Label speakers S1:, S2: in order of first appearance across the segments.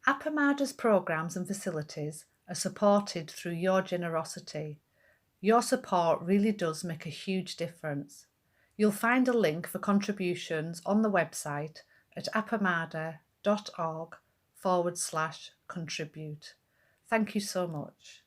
S1: Appamada's programs and facilities are supported through your generosity. Your support really does make a huge difference. You'll find a link for contributions on the website at appamada.org/contribute. Thank you so much.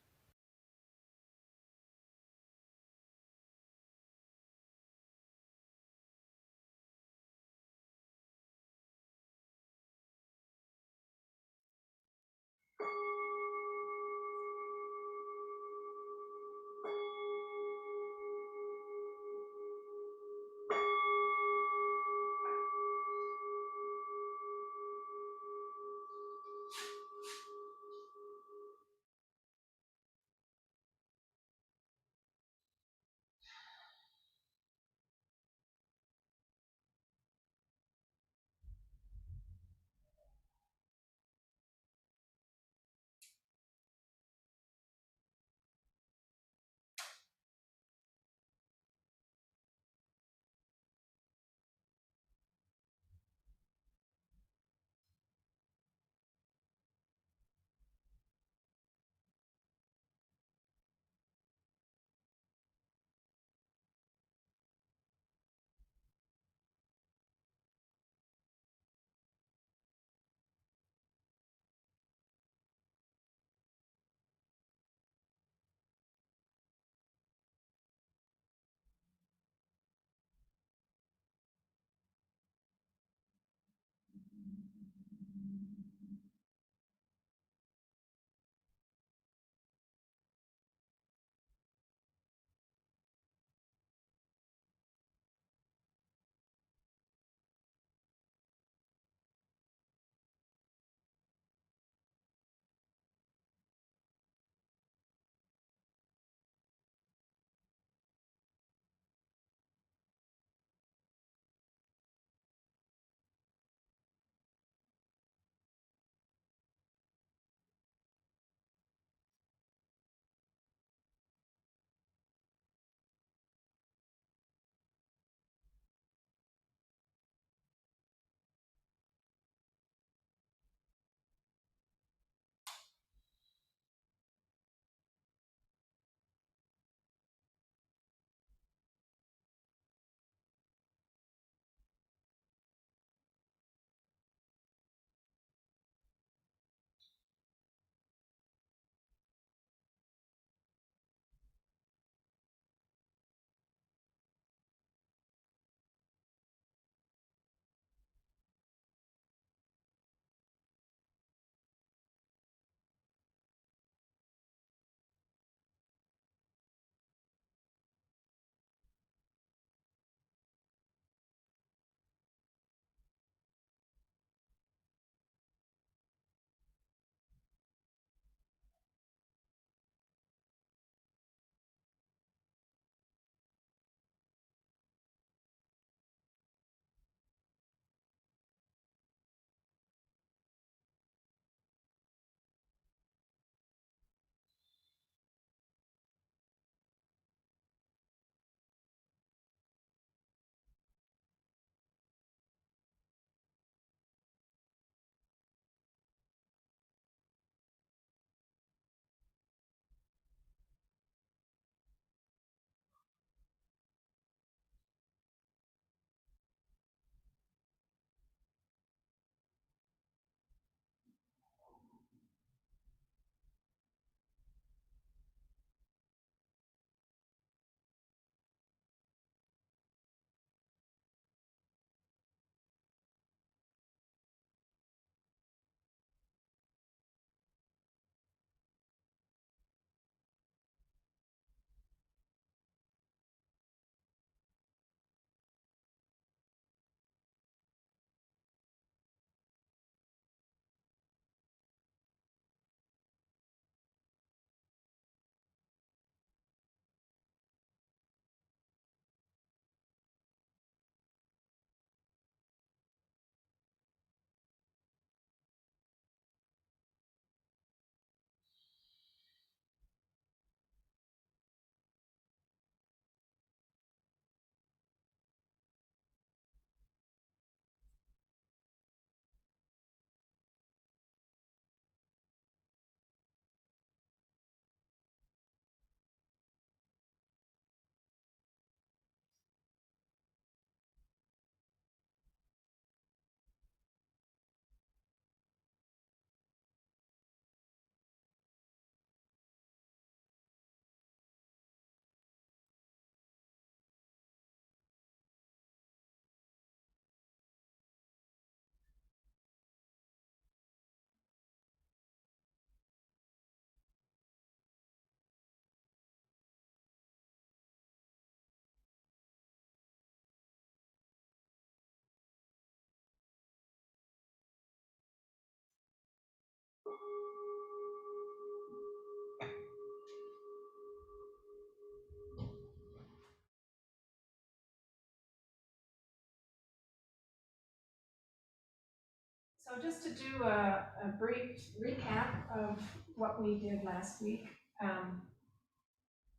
S2: So just to do a brief recap of what we did last week.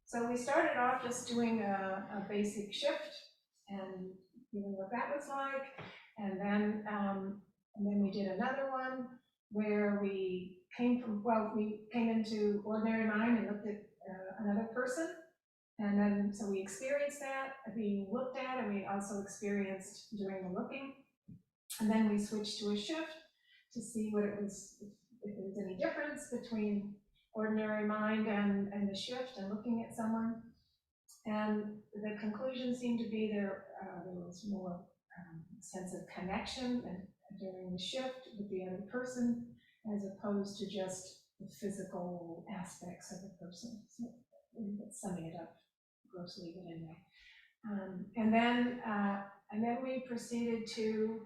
S2: So we started off just doing a basic shift and feeling what that was like. And then we did another one where we came into ordinary mind and looked at another person. And then, so we experienced that being looked at, and we also experienced doing the looking. And then we switched to a shift to see what it was, if there was any difference between ordinary mind and the shift and looking at someone. And the conclusion seemed to be there was more sense of connection and during the shift with the other person, as opposed to just the physical aspects of the person. So summing it up grossly, but anyway. And then we proceeded to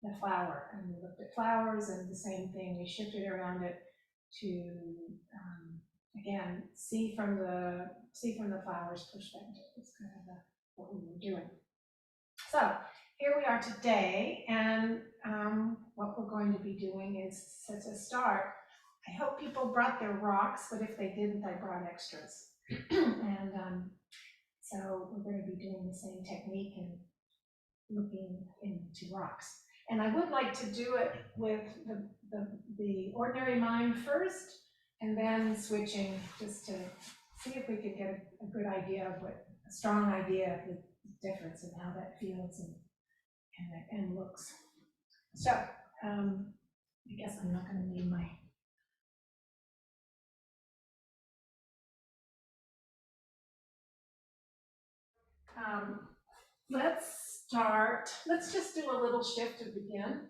S2: the flower, and we looked at flowers, and the same thing, we shifted around it to again see from the flower's perspective. It's kind of what we were doing. So here we are today, and what we're going to be doing is, as a start, I hope people brought their rocks, but if they didn't, I brought extras. And so we're going to be doing the same technique and looking into rocks. And I would like to do it with the ordinary mind first, and then switching, just to see if we could get a good idea of a strong idea of the difference and how that feels and looks. So I guess I'm not going to need my let's just do a little shift to begin,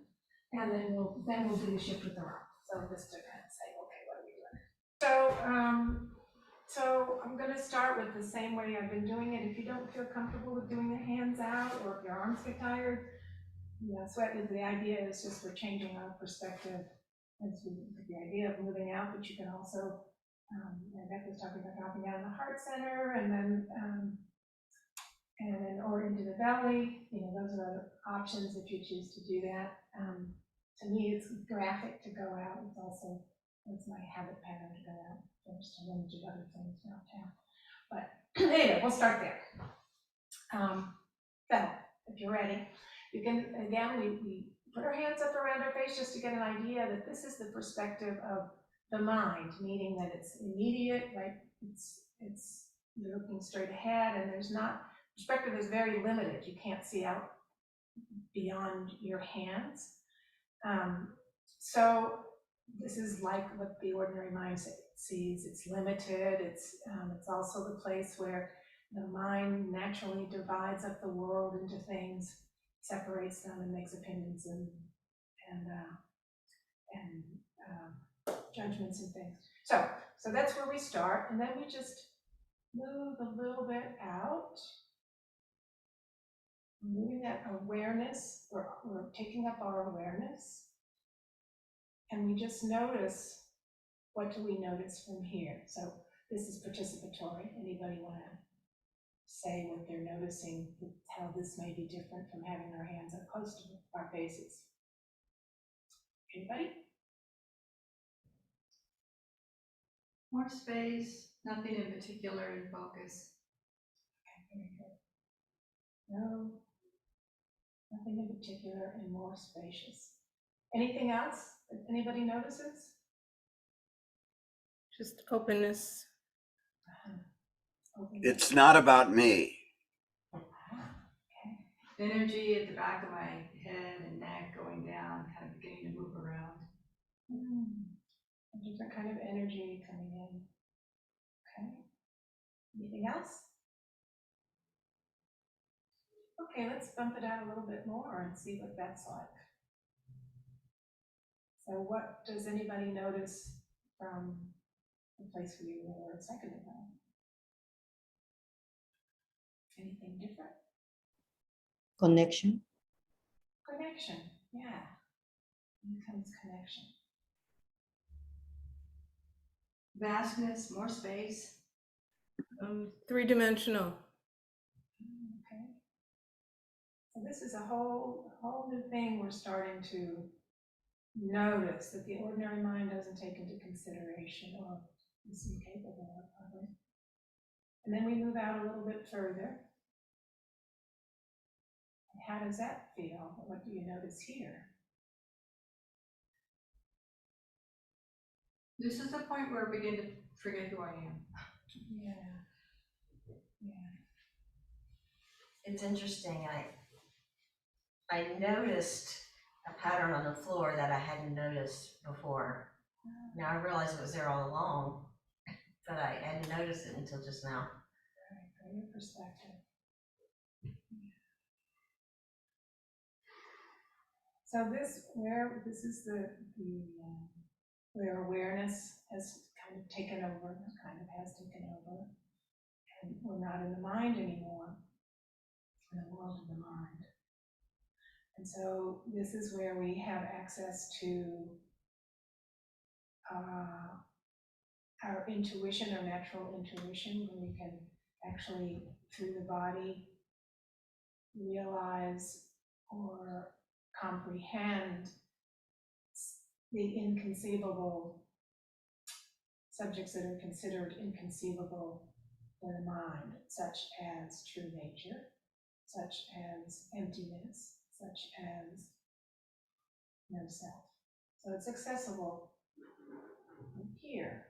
S2: and then we'll do the shift with the rock. So just to kind of say, okay, what are we doing? So I'm going to start with the same way I've been doing it. If you don't feel comfortable with doing the hands out, or if your arms get tired, the idea is just we're changing our perspective as we look at the idea of moving out, but you can also, Beth was talking about dropping down the heart center, and then or into the belly. Those are options if you choose to do that. To me, it's graphic to go out. It's my habit pattern to go out first, and then do other things downtown. But anyway, we'll start there. So if you're ready, you can, again, we put our hands up around our face just to get an idea that this is the perspective of the mind, meaning that it's immediate, right? It's you're looking straight ahead, and perspective is very limited. You can't see out beyond your hands. So this is like what the ordinary mind sees. It's limited. It's also the place where the mind naturally divides up the world into things, separates them, and makes opinions and judgments and things. So that's where we start, and then we just move a little bit out. Moving that awareness, we're taking up our awareness, and we just notice, what do we notice from here? So this is participatory. Anybody want to say what they're noticing, how this may be different from having our hands up close to our faces? Anybody?
S3: More space, nothing in particular in focus.
S2: Okay, very good. No, nothing in particular, and more spacious. Anything else that anybody notices?
S4: Just openness.
S2: Openness.
S5: It's not about me.
S2: Okay.
S3: Energy at the back of my head and neck going down, kind of beginning to move around.
S2: A different kind of energy coming in. Okay. Anything else? Okay, let's bump it out a little bit more and see what that's like. So what does anybody notice from the place where you were a second ago? Anything different?
S6: Connection.
S2: Connection, yeah. Here comes connection.
S3: Vastness, more space.
S4: Three-dimensional.
S2: Okay. So this is a whole new thing we're starting to notice that the ordinary mind doesn't take into consideration or is incapable of probably. And then we move out a little bit further. And how does that feel? What do you notice here?
S3: This is the point where I begin to forget who I am.
S2: Yeah. Yeah.
S4: It's interesting. I noticed a pattern on the floor that I hadn't noticed before. Now I realize it was there all along, but I hadn't noticed it until just now.
S2: Right, from your perspective. So this is the where awareness has kind of taken over, has taken over, and we're not in the mind anymore, in the world of the mind. And so this is where we have access to our intuition, our natural intuition, where we can actually, through the body, realize or comprehend the inconceivable subjects that are considered inconceivable in the mind, such as true nature, such as emptiness, such as no self. So it's accessible here.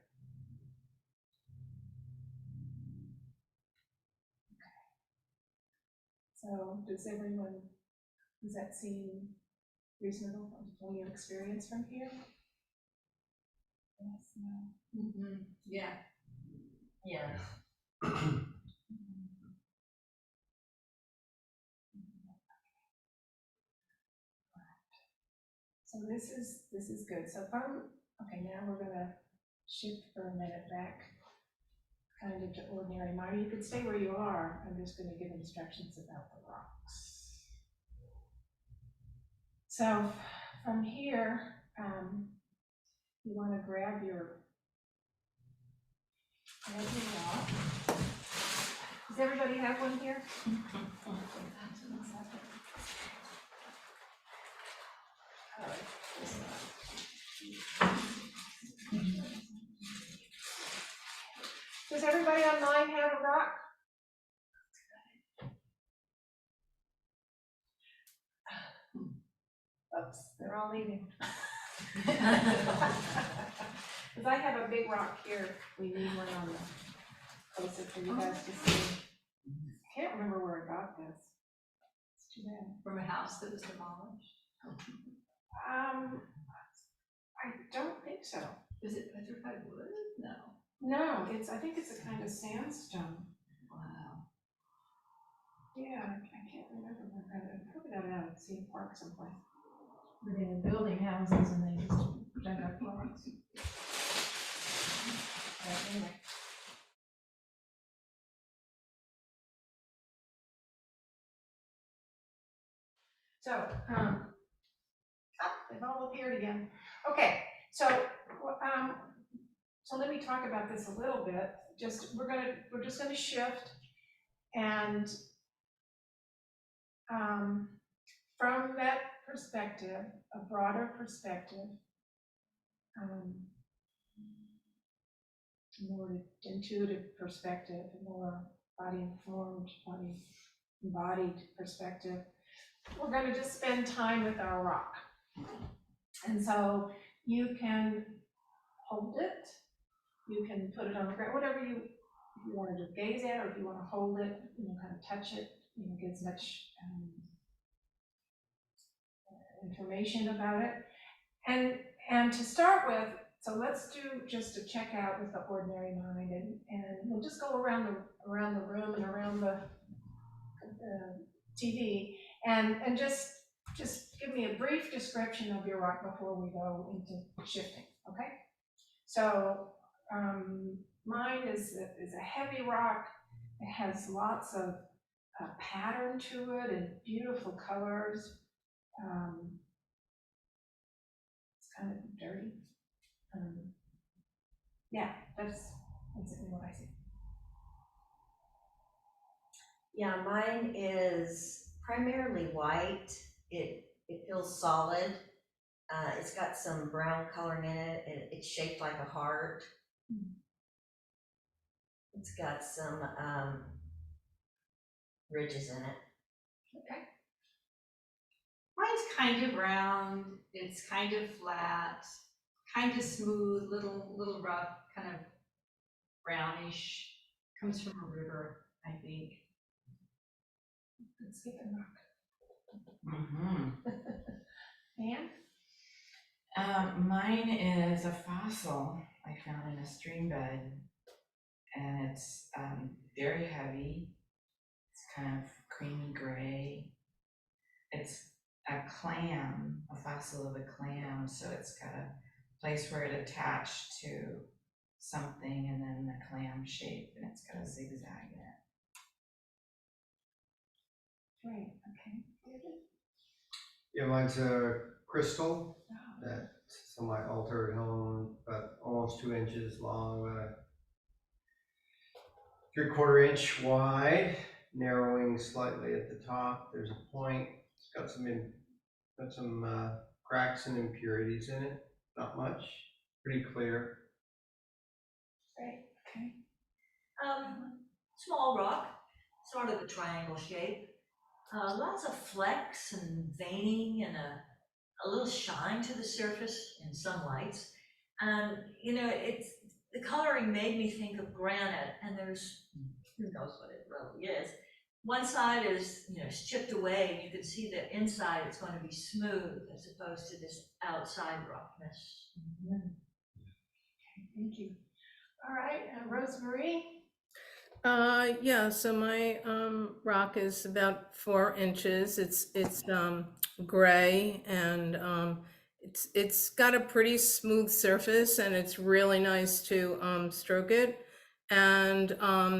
S2: So does that seem reasonable from your experience from here? Yes, no.
S3: Mm-hmm. Yeah.
S4: Yes.
S2: So this is good. So now we're gonna shift for a minute back kind of to ordinary mind. You could stay where you are. I'm just gonna give instructions about the rocks. So from here, you wanna grab your rock. Does everybody have one here? Does everybody online have a rock? Oops, they're all leaving. Because I have a big rock here. We need one on the closer for you guys to see. I can't remember where I got this. It's too bad.
S3: From a house that was demolished.
S2: I don't think so.
S3: Is it petrified wood? No.
S2: No, I think it's a kind of sandstone.
S3: Wow.
S2: Yeah, I can't remember where I got it. I probably got it out at Cedar Park someplace. Where they were building houses and they just dug up rocks. Anyway. So, they've all appeared again. Okay, so let me talk about this a little bit. We're just gonna shift, and from that perspective, a broader perspective, more intuitive perspective, a more body-informed, body-embodied perspective, we're going to just spend time with our rock. And so you can hold it, you can put it on the ground, whatever if you want to just gaze at, or if you want to hold it, kind of touch it, get as much information about it. And to start with, so let's do just a check out with the ordinary mind, and we'll just go around the room and around the TV, and just give me a brief description of your rock before we go into shifting, okay? So mine is a heavy rock. It has lots of pattern to it and beautiful colors. It's kind of dirty. Yeah, that's what I see.
S4: Yeah, mine is primarily white. It feels solid. It's got some brown coloring in it. It's shaped like a heart. It's got some ridges in it.
S2: Okay.
S3: Mine's kind of round, it's kind of flat, kind of smooth, little rough, kind of brownish. Comes from a river, I think.
S2: Let's get the rock.
S5: Mm-hmm.
S2: And
S5: Mine is a fossil I found in a stream bed, and it's very heavy. It's kind of creamy gray. It's a clam, a fossil of a clam, so it's got a place where it attached to something, and then the clam shape, and it's got a zigzag in it.
S2: great, okay.
S6: Yeah, mine's a crystal that's on my altar at home, about almost 2 inches long, about a 3/4 inch wide, narrowing slightly at the top. There's a point. It's got some cracks and impurities in it. Not much. Pretty clear.
S2: Great, okay.
S7: Small rock, sort of a triangle shape. Lots of flecks and veining and a little shine to the surface in some lights. And, the coloring made me think of granite, and there's, who knows what it really is. One side is, it's chipped away, and you can see the inside it's going to be smooth as opposed to this outside roughness.
S2: Thank you. All right, Rosemary?
S8: Yeah, so my rock is about 4 inches. It's gray, and it's got a pretty smooth surface, and it's really nice to stroke it. And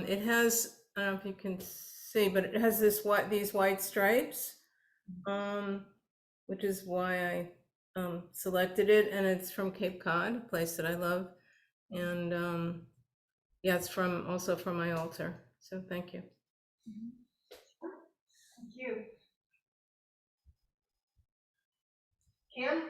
S8: it has, I don't know if you can see, but it has these white stripes, which is why I selected it. And it's from Cape Cod, a place that I love. And yeah, it's also from my altar. So thank you.
S2: Thank you. Kim?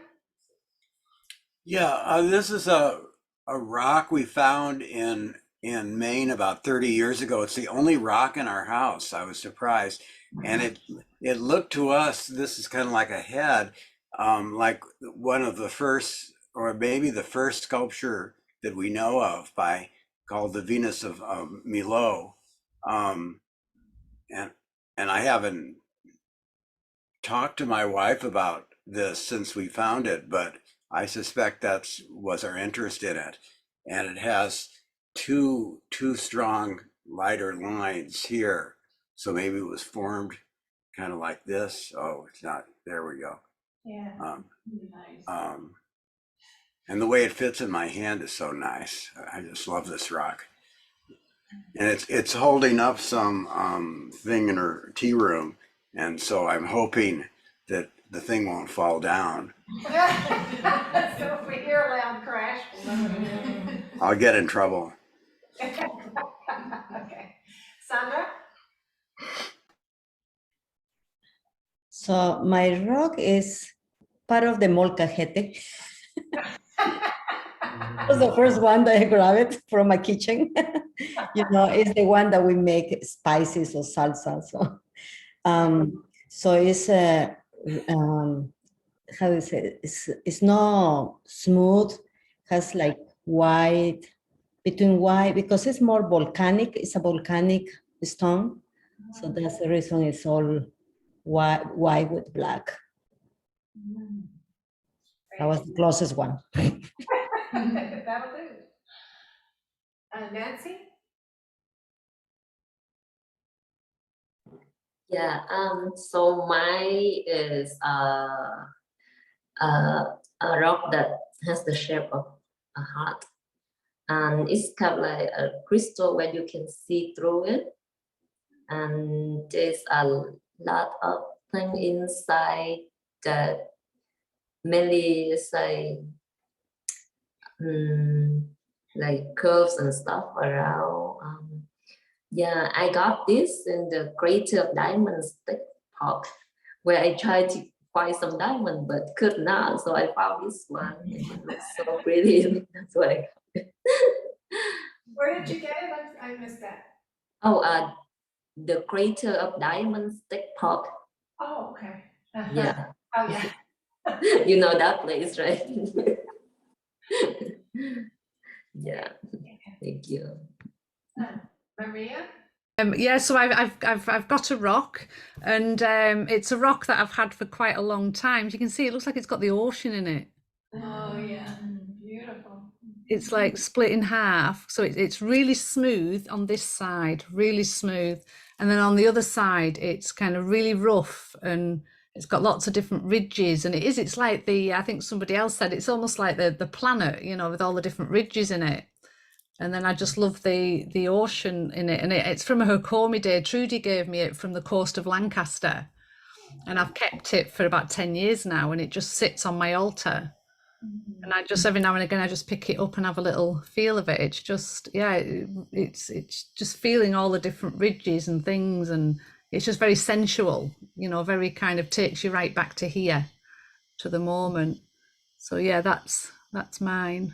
S9: Yeah, this is a rock we found in Maine about 30 years ago. It's the only rock in our house. I was surprised, and it looked to us, this is kind of like a head, like one of the first, or maybe the first sculpture that we know of called the Venus of Milo, and I haven't talked to my wife about this since we found it, but I suspect was our interest in it. And it has two strong lighter lines here. So maybe it was formed kind of like this. Oh, it's not, there we go.
S2: Yeah.
S3: Nice.
S9: And the way it fits in my hand is so nice. I just love this rock. And it's holding up some thing in her tea room. And so I'm hoping that the thing won't fall down.
S2: So if we hear a loud crash,
S9: I'll get in trouble.
S2: okay. Sandra?
S10: So my rock is part of the molcajete. It was the first one that I grabbed from my kitchen. It's the one that we make spices or salsa. So it's how do you say it? It's not smooth, has like white, because it's more volcanic. It's a volcanic stone. So that's the reason it's all white with black. That was the closest one.
S2: That'll do. Nancy?
S11: Yeah, so mine is a rock that has the shape of a heart, and it's kind of like a crystal where you can see through it, and there's a lot of things inside that mainly say like curves and stuff around. Yeah, I got this in the Creative Diamonds Tech Park, where I tried to quite some diamond, but could not. So I found this one, and it looks so pretty. That's why I got it.
S2: Where did you get it? I missed that.
S11: Oh, the Creator of Diamonds Tech Park.
S2: Oh, okay.
S11: Yeah,
S2: Oh, yeah.
S11: you know that place, right? Yeah, thank you.
S2: Maria?
S1: Yeah, so I've got a rock, and it's a rock that I've had for quite a long time. As you can see, it looks like it's got the ocean in it.
S2: Oh, yeah. Beautiful.
S1: It's like split in half, so it's really smooth on this side, really smooth, and then on the other side, it's kind of really rough, and it's got lots of different ridges, and it's like I think somebody else said it's almost like the planet, you know, with all the different ridges in it. And then I just love the ocean in it, and it's from a Hakomi day. Trudy gave me it from the coast of Lancaster, and I've kept it for about 10 years now, and it just sits on my altar. And I just every now and again I just pick it up and have a little feel of it. It's just, yeah, it's just feeling all the different ridges and things, and it's just very sensual, you know, very kind of takes you right back to here, to the moment. So yeah, that's mine.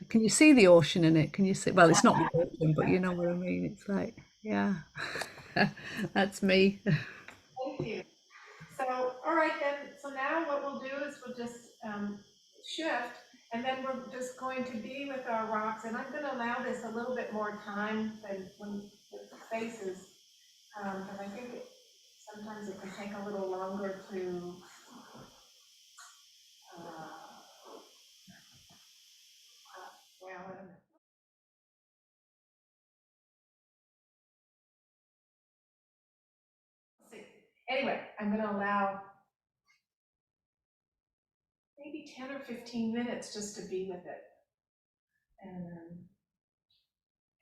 S1: Can you see the ocean in it? Can you see? Well, it's not the ocean, but you know what I mean. It's like, yeah, that's me.
S2: Thank you. So, all right then, so now what we'll do is we'll just shift, and then we're just going to be with our rocks, and I'm gonna allow this a little bit more time than when with the faces, because I think sometimes it can take a little longer to, well, I don't know. Let's see. Anyway, I'm gonna allow maybe 10 or 15 minutes just to be with it.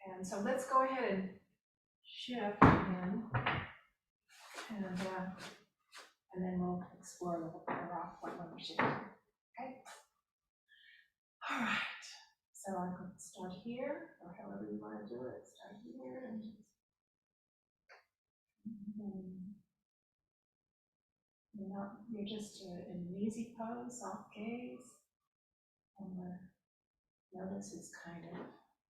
S2: And so let's go ahead and shift again, and then we'll explore the rock when we're shifting. Okay. All right. So I'm going to start here, or however you want to do it. Start here and you're just in an easy pose, soft gaze, and notice it's kind of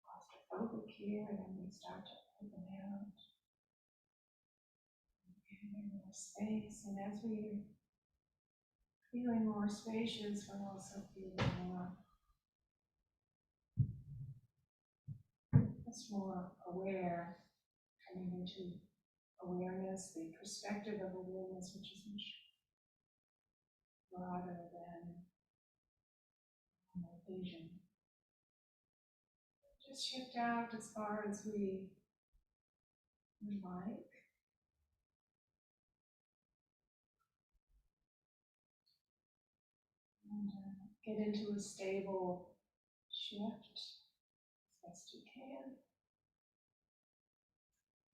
S2: claustrophobic here, and then we start to open out. More space, and as we're feeling more spacious, we're also feeling more aware, coming into awareness, the perspective of awareness, which is much broader than vision. Just shift out as far as we like. And get into a stable shift as best you can.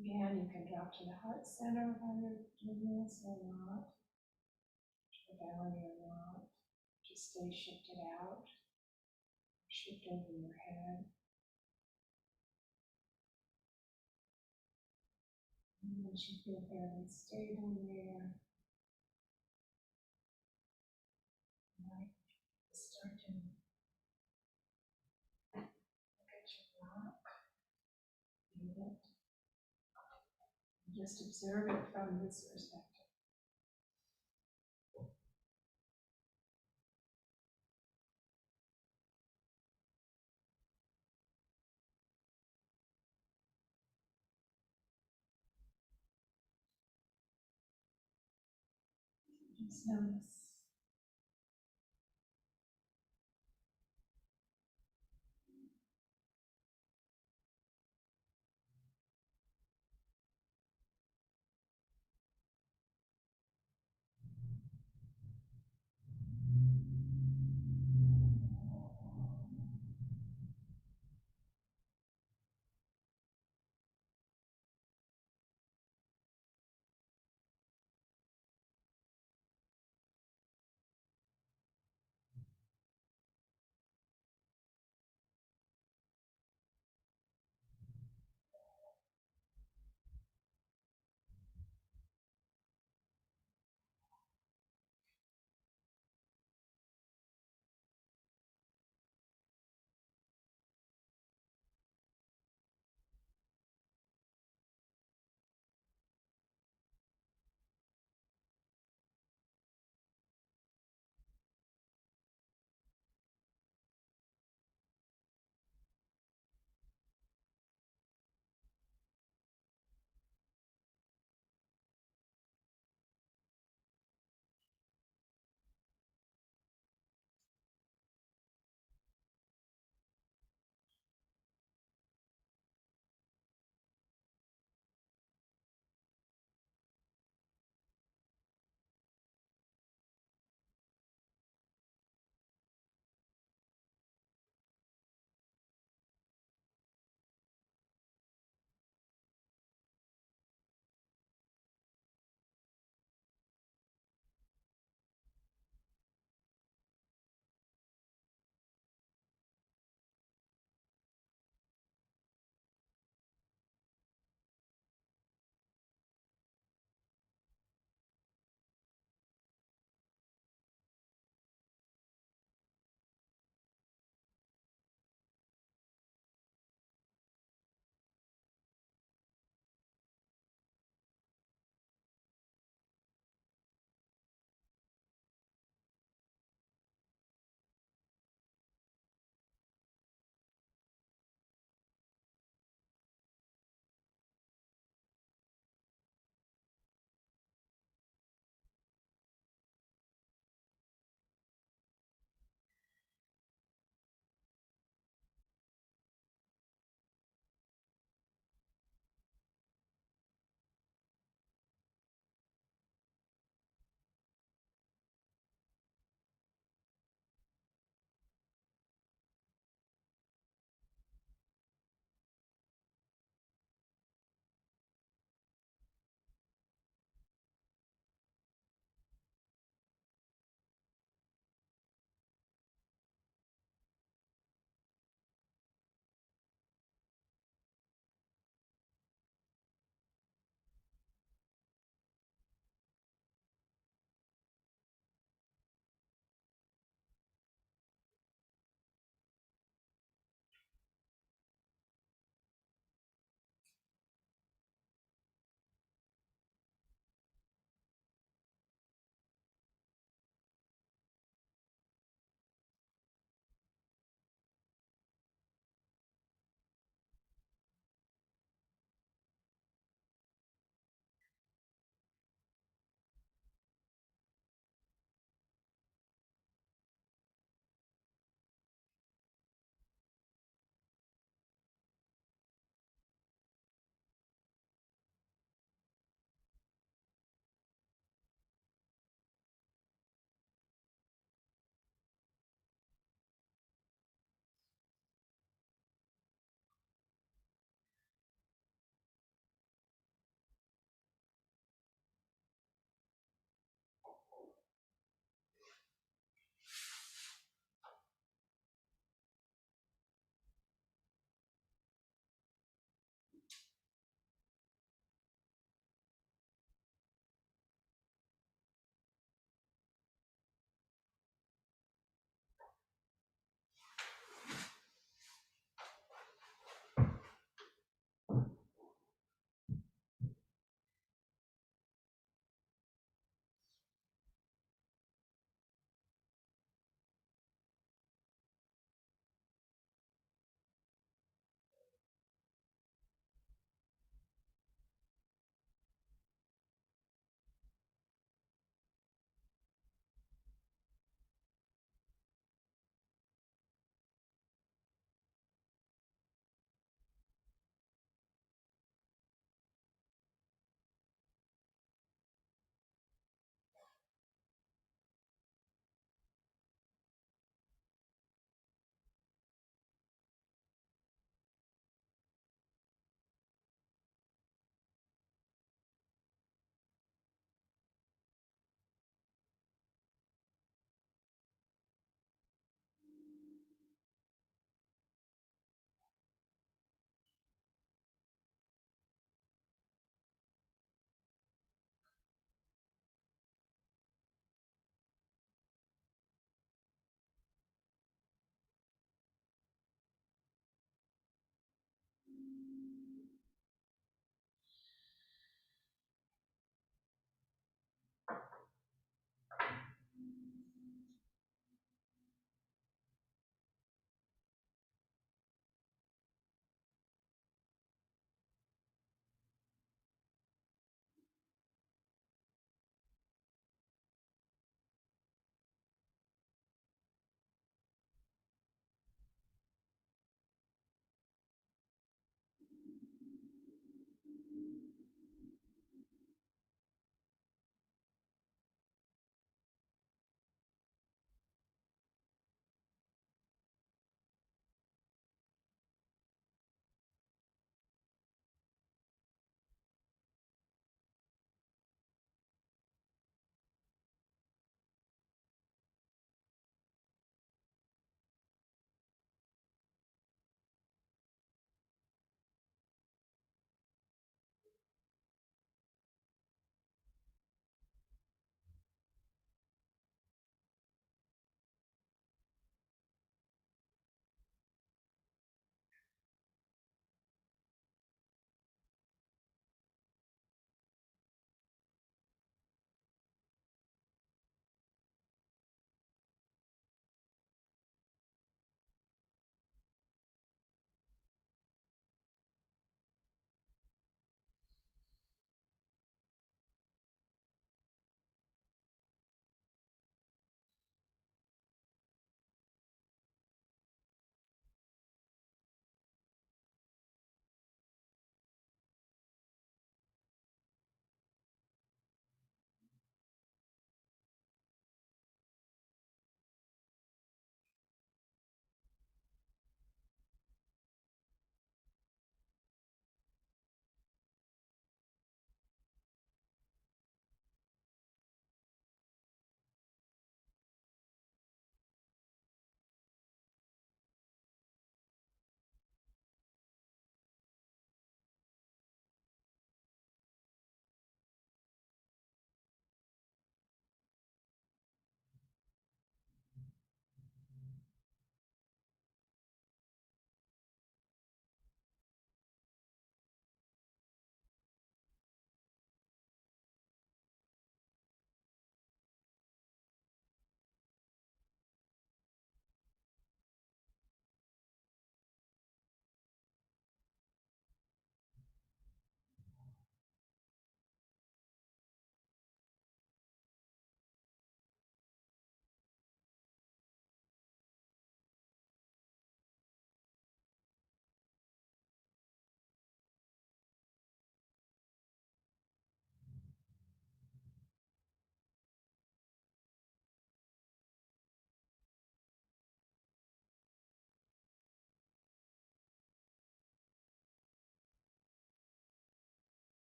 S2: Again, you can drop to the heart center while you're doing this or not. The belly or not. Just stay shifted out. Shift over your head. And once you feel fairly stable there, you might start to look at your rock, feel it, and just observe it from this perspective. Just notice.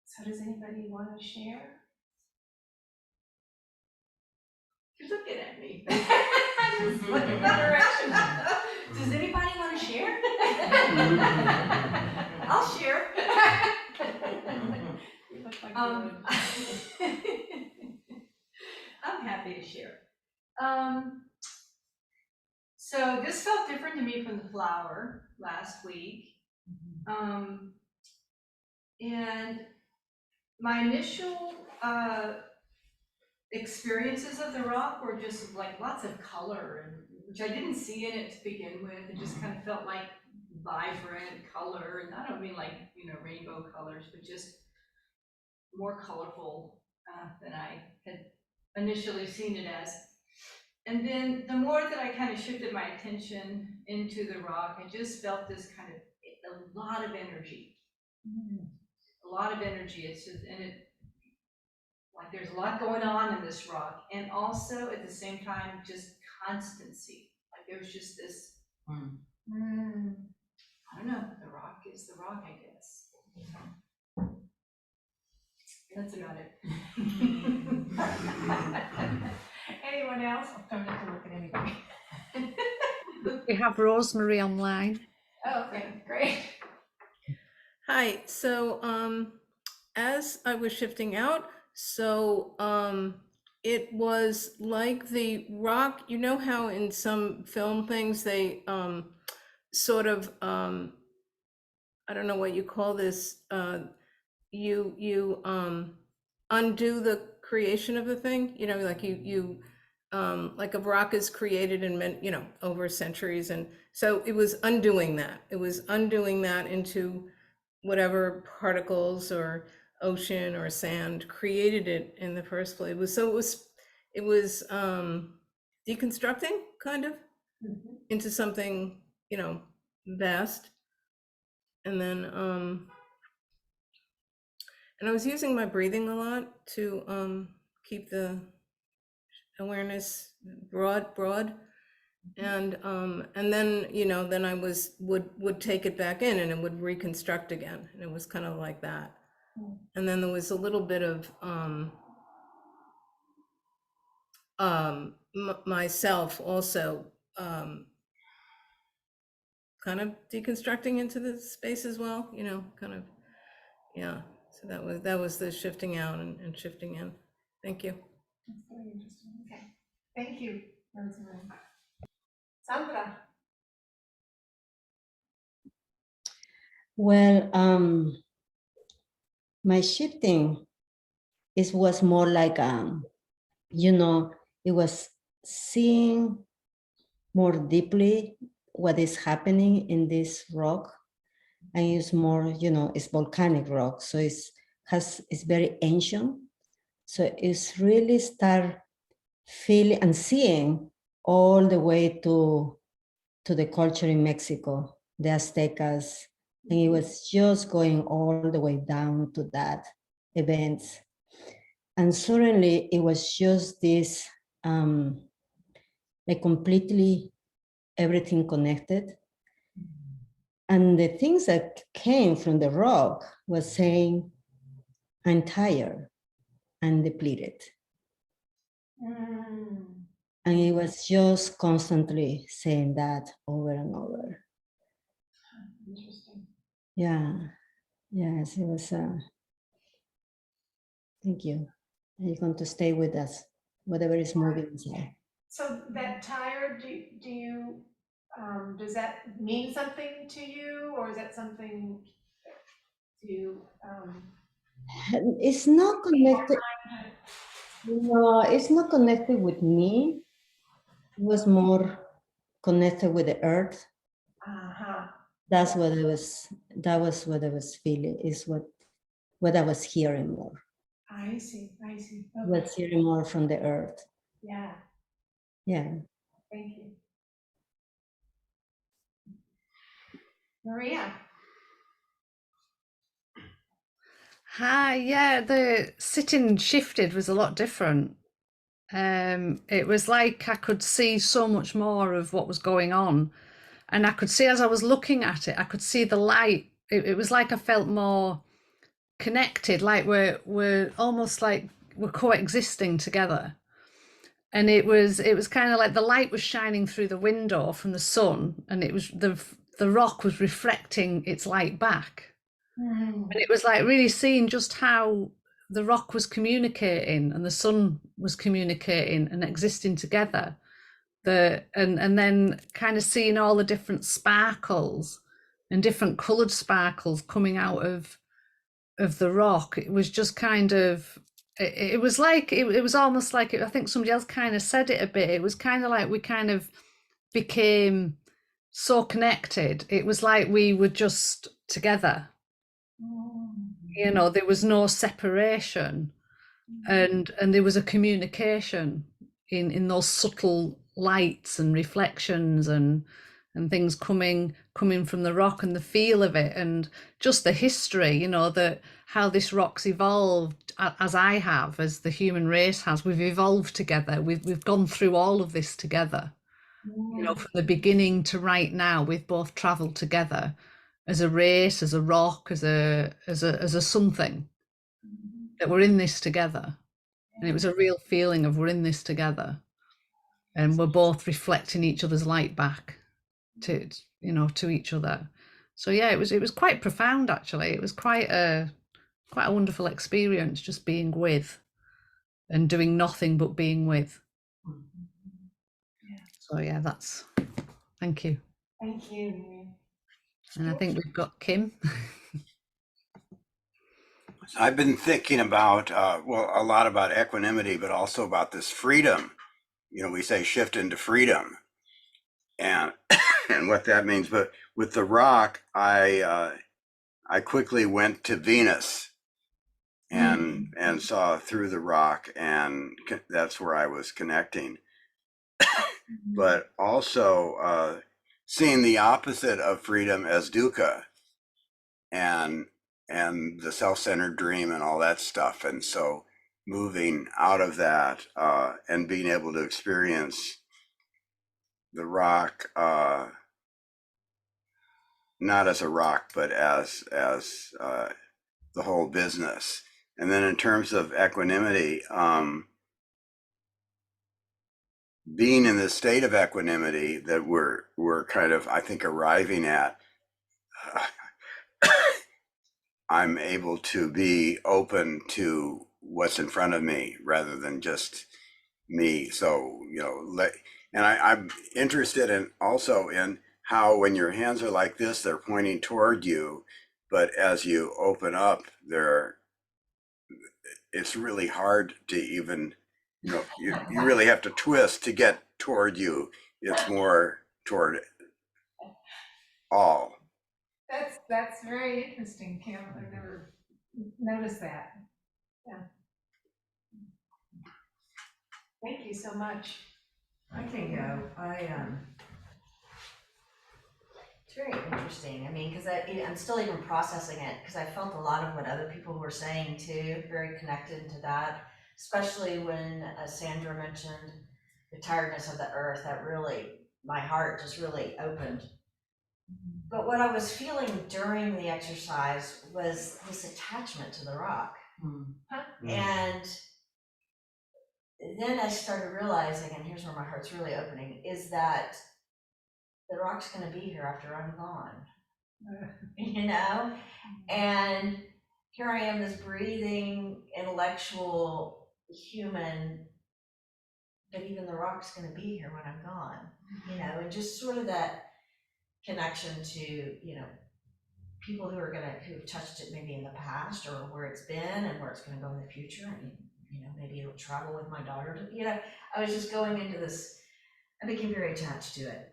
S2: So does anybody want to share?
S3: You're looking at me. Just look in that direction. Does anybody want to share? I'll share.
S2: You look like you would.
S3: I'm happy to share. So this felt different to me from the flower last week. And my initial experiences of the rock were just like lots of color, and which I didn't see in it to begin with. It just kind of felt like vibrant color, and I don't mean like, you know, rainbow colors, but just more colorful than I had initially seen it as. And then the more that I kind of shifted my attention into the rock, I just felt this kind of a lot of energy. A lot of energy. It's just, and it, like there's a lot going on in this rock, and also at the same time just constancy. Like there was just this I don't know, the rock is the rock, I guess. That's about it.
S2: Anyone else? I don't have to look at anybody.
S1: We have Rosemary online.
S2: Oh, okay, great.
S8: Hi, so as I was shifting out, so it was like the rock, you know how in some film things they sort of I don't know what you call this, you undo the creation of the thing, you know, like you like a rock is created in, you know, over centuries, and so it was undoing that. It was undoing that into whatever particles or ocean or sand created it in the first place. It was deconstructing kind of into something, you know, vast. And then and I was using my breathing a lot to keep the awareness broad. And then, you know, then I would take it back in and it would reconstruct again. And it was kind of like that. And then there was a little bit of myself also kind of deconstructing into the space as well, you know, kind of, yeah. So that was the shifting out and shifting in. Thank you.
S2: That's very interesting. Okay, thank you, Rosemary. Sandra.
S10: Well, my shifting was more like you know, it was seeing more deeply what is happening in this rock, and it's more, you know, it's volcanic rock, so it's very ancient, so it's really start feeling and seeing all the way to the culture in Mexico, the Aztecas, and it was just going all the way down to that events. And suddenly it was just this, like completely everything connected. And the things that came from the rock was saying, I'm tired, I'm depleted. And it was just constantly saying that over and over.
S2: Interesting.
S10: Yeah, yes, it was, thank you. And you're going to stay with us, whatever is moving inside.
S2: So that tired, do you does that mean something to you, or is that something to you?
S10: It's not connected. No, it's not connected with me. It was more connected with the earth. That's what it was. That was what I was feeling. Is what I was hearing more.
S2: I see. Okay.
S10: Was hearing more from the earth.
S2: Yeah.
S10: Yeah.
S2: Thank you, Maria.
S1: Hi, yeah, the sitting shifted was a lot different. It was like I could see so much more of what was going on. And I could see as I was looking at it, I could see the light. It was like I felt more connected, like we're almost like we're coexisting together. And it was kind of like the light was shining through the window from the sun, and it was the rock was reflecting its light back. And it was like really seeing just how the rock was communicating and the sun was communicating and existing together. And then kind of seeing all the different sparkles and different coloured sparkles coming out of the rock. It was just kind of it was like it was almost like I think somebody else kind of said it a bit. It was kind of like we kind of became so connected. It was like we were just together. You know, there was no separation, and there was a communication in those subtle lights and reflections and things coming from the rock, and the feel of it, and just the history, you know, that how this rock's evolved, as I have, as the human race has. We've evolved together. We've gone through all of this together. You know, from the beginning to right now, we've both traveled together as a race, as a rock, as a something, that we're in this together. And it was a real feeling of we're in this together, and we're both reflecting each other's light back to, you know, to each other. So yeah, it was quite profound, actually. It was quite a wonderful experience, just being with and doing nothing but being with. So yeah, that's, thank you.
S2: Thank you.
S1: And I think we've got Kim.
S9: I've been thinking about, well, a lot about equanimity, but also about this freedom. You know, we say shift into freedom, and and what that means. But with the rock, I quickly went to Venus and saw through the rock, and that's where I was connecting. But also seeing the opposite of freedom as dukkha, and the self-centered dream and all that stuff. And so moving out of that and being able to experience the rock not as a rock, but as the whole business. And then in terms of equanimity, being in this state of equanimity that we're kind of, I think, arriving at, I'm able to be open to what's in front of me rather than just me. So, you know, and I'm interested in also in how when your hands are like this, they're pointing toward you, but as you open up, it's really hard to even, you know, you really have to twist to get toward you. It's more toward all.
S2: That's very interesting, Kim. I've never noticed that. Yeah. Thank you so much.
S4: I can go. It's very interesting. I mean, because I'm still even processing it, because I felt a lot of what other people were saying too, very connected to that, especially when Sandra mentioned the tiredness of the earth. That really, my heart just really opened. But what I was feeling during the exercise was this attachment to the rock. And then I started realizing, and here's where my heart's really opening, is that the rock's gonna be here after I'm gone. You know? And here I am, this breathing, intellectual human, but even the rock's gonna be here when I'm gone. You know, and just sort of that connection to, you know, people who've touched it maybe in the past, or where it's been and where it's gonna go in the future. I mean, you know, maybe it'll travel with my daughter to, you know, I was just going into this, I became very attached to it.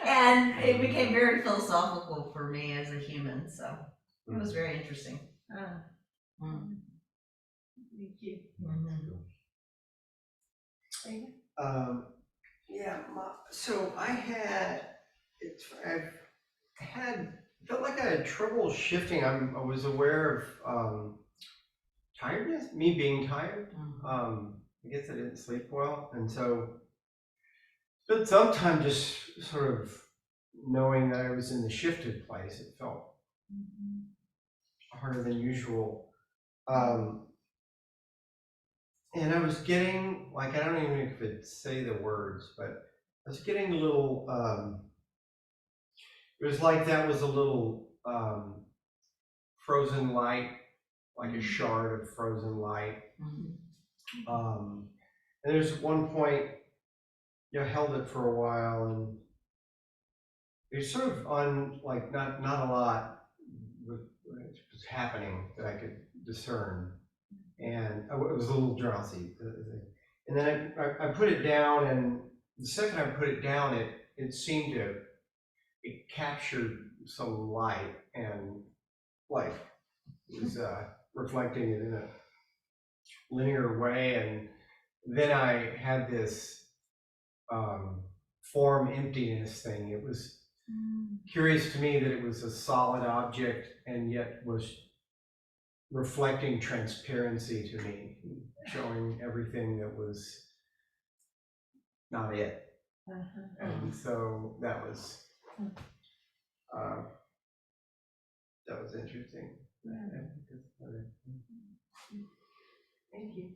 S4: And it became very philosophical for me as a human, so it was very interesting.
S2: Thank you.
S6: Yeah, so I've had felt like I had trouble shifting. I was aware of tiredness, me being tired. I guess I didn't sleep well, and so spent some time just sort of knowing that I was in the shifted place. It felt harder than usual. And I was getting, like, I don't even know if I could say the words, but I was getting a little, it was like that was a little frozen light, like a shard of frozen light. And there's one point, I held it for a while, and it was sort of on, like, not a lot was happening that I could discern. And it was a little drowsy. And then I put it down, and the second I put it down, it seemed to, it captured some light, and like it was reflecting it in a linear way. And then I had this form emptiness thing. It was curious to me that it was a solid object and yet was reflecting transparency to me, showing everything that was not it. And so that was interesting.
S7: Thank you.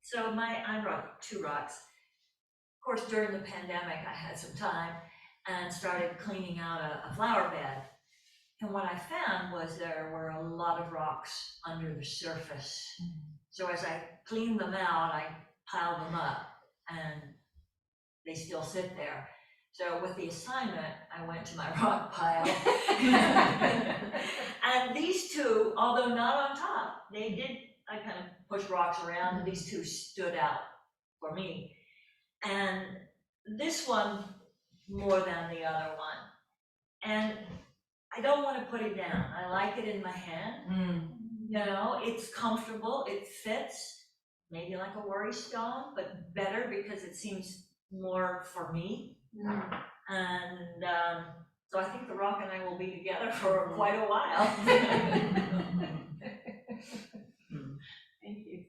S7: So I brought 2 rocks. Of course, during the pandemic, I had some time and started cleaning out a flower bed. And what I found was there were a lot of rocks under the surface. So as I cleaned them out, I piled them up, and they still sit there. So with the assignment, I went to my rock pile. And these 2, although not on top, I kind of pushed rocks around, and these 2 stood out for me. And this one more than the other one. And I don't want to put it down. I like it in my hand. You know, it's comfortable, it fits, maybe like a worry stone, but better because it seems more for me. And so I think the rock and I will be together for quite a while.
S2: Thank you.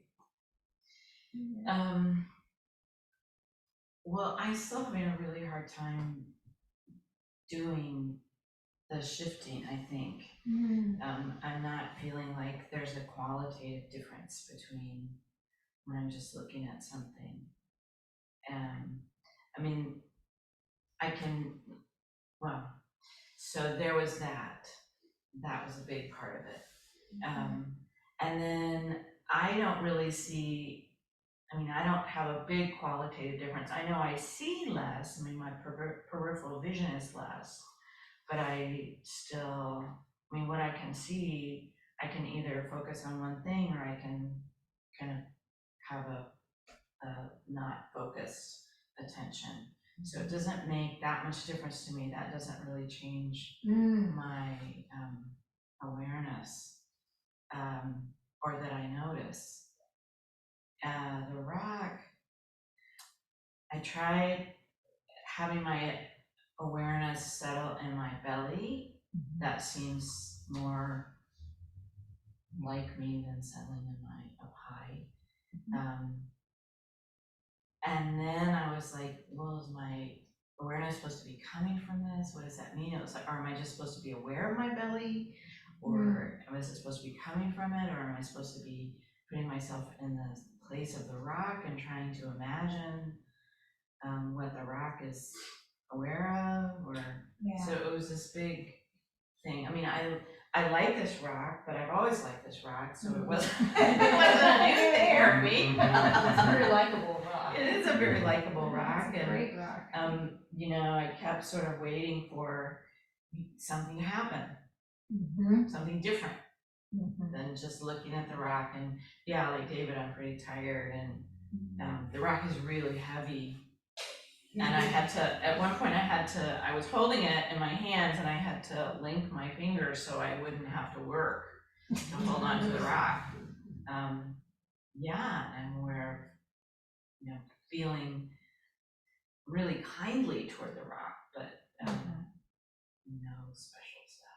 S5: Well, I still having a really hard time doing the shifting, I think. I'm not feeling like there's a qualitative difference between when I'm just looking at something. I mean, so there was that. That was a big part of it. And then I don't really see, I don't have a big qualitative difference. I know I see less, my peripheral vision is less, but I still, what I can see, I can either focus on one thing or I can kind of have a not focused attention. So it doesn't make that much difference to me. That doesn't really change my awareness or that I notice. The rock, I tried having my awareness settle in my belly. That seems more like me than settling in my up high. And then I was like, well, is my awareness supposed to be coming from this? What does that mean? It was like, or am I just supposed to be aware of my belly? Or is it supposed to be coming from it? Or am I supposed to be putting myself in the place of the rock and trying to imagine what the rock is aware of? Or so it was this big thing. I like this rock, but I've always liked this rock, so it wasn't a new thing for me.
S2: It's a very likable rock.
S5: It is a very likable rock,
S2: It's a great rock.
S5: I kept sort of waiting for something to happen, something different than just looking at the rock. And yeah, like David, I'm pretty tired, and the rock is really heavy. And I had to, at one point I was holding it in my hands and I had to link my fingers so I wouldn't have to work to hold on to the rock. I'm aware of, feeling really kindly toward the rock, but No special stuff.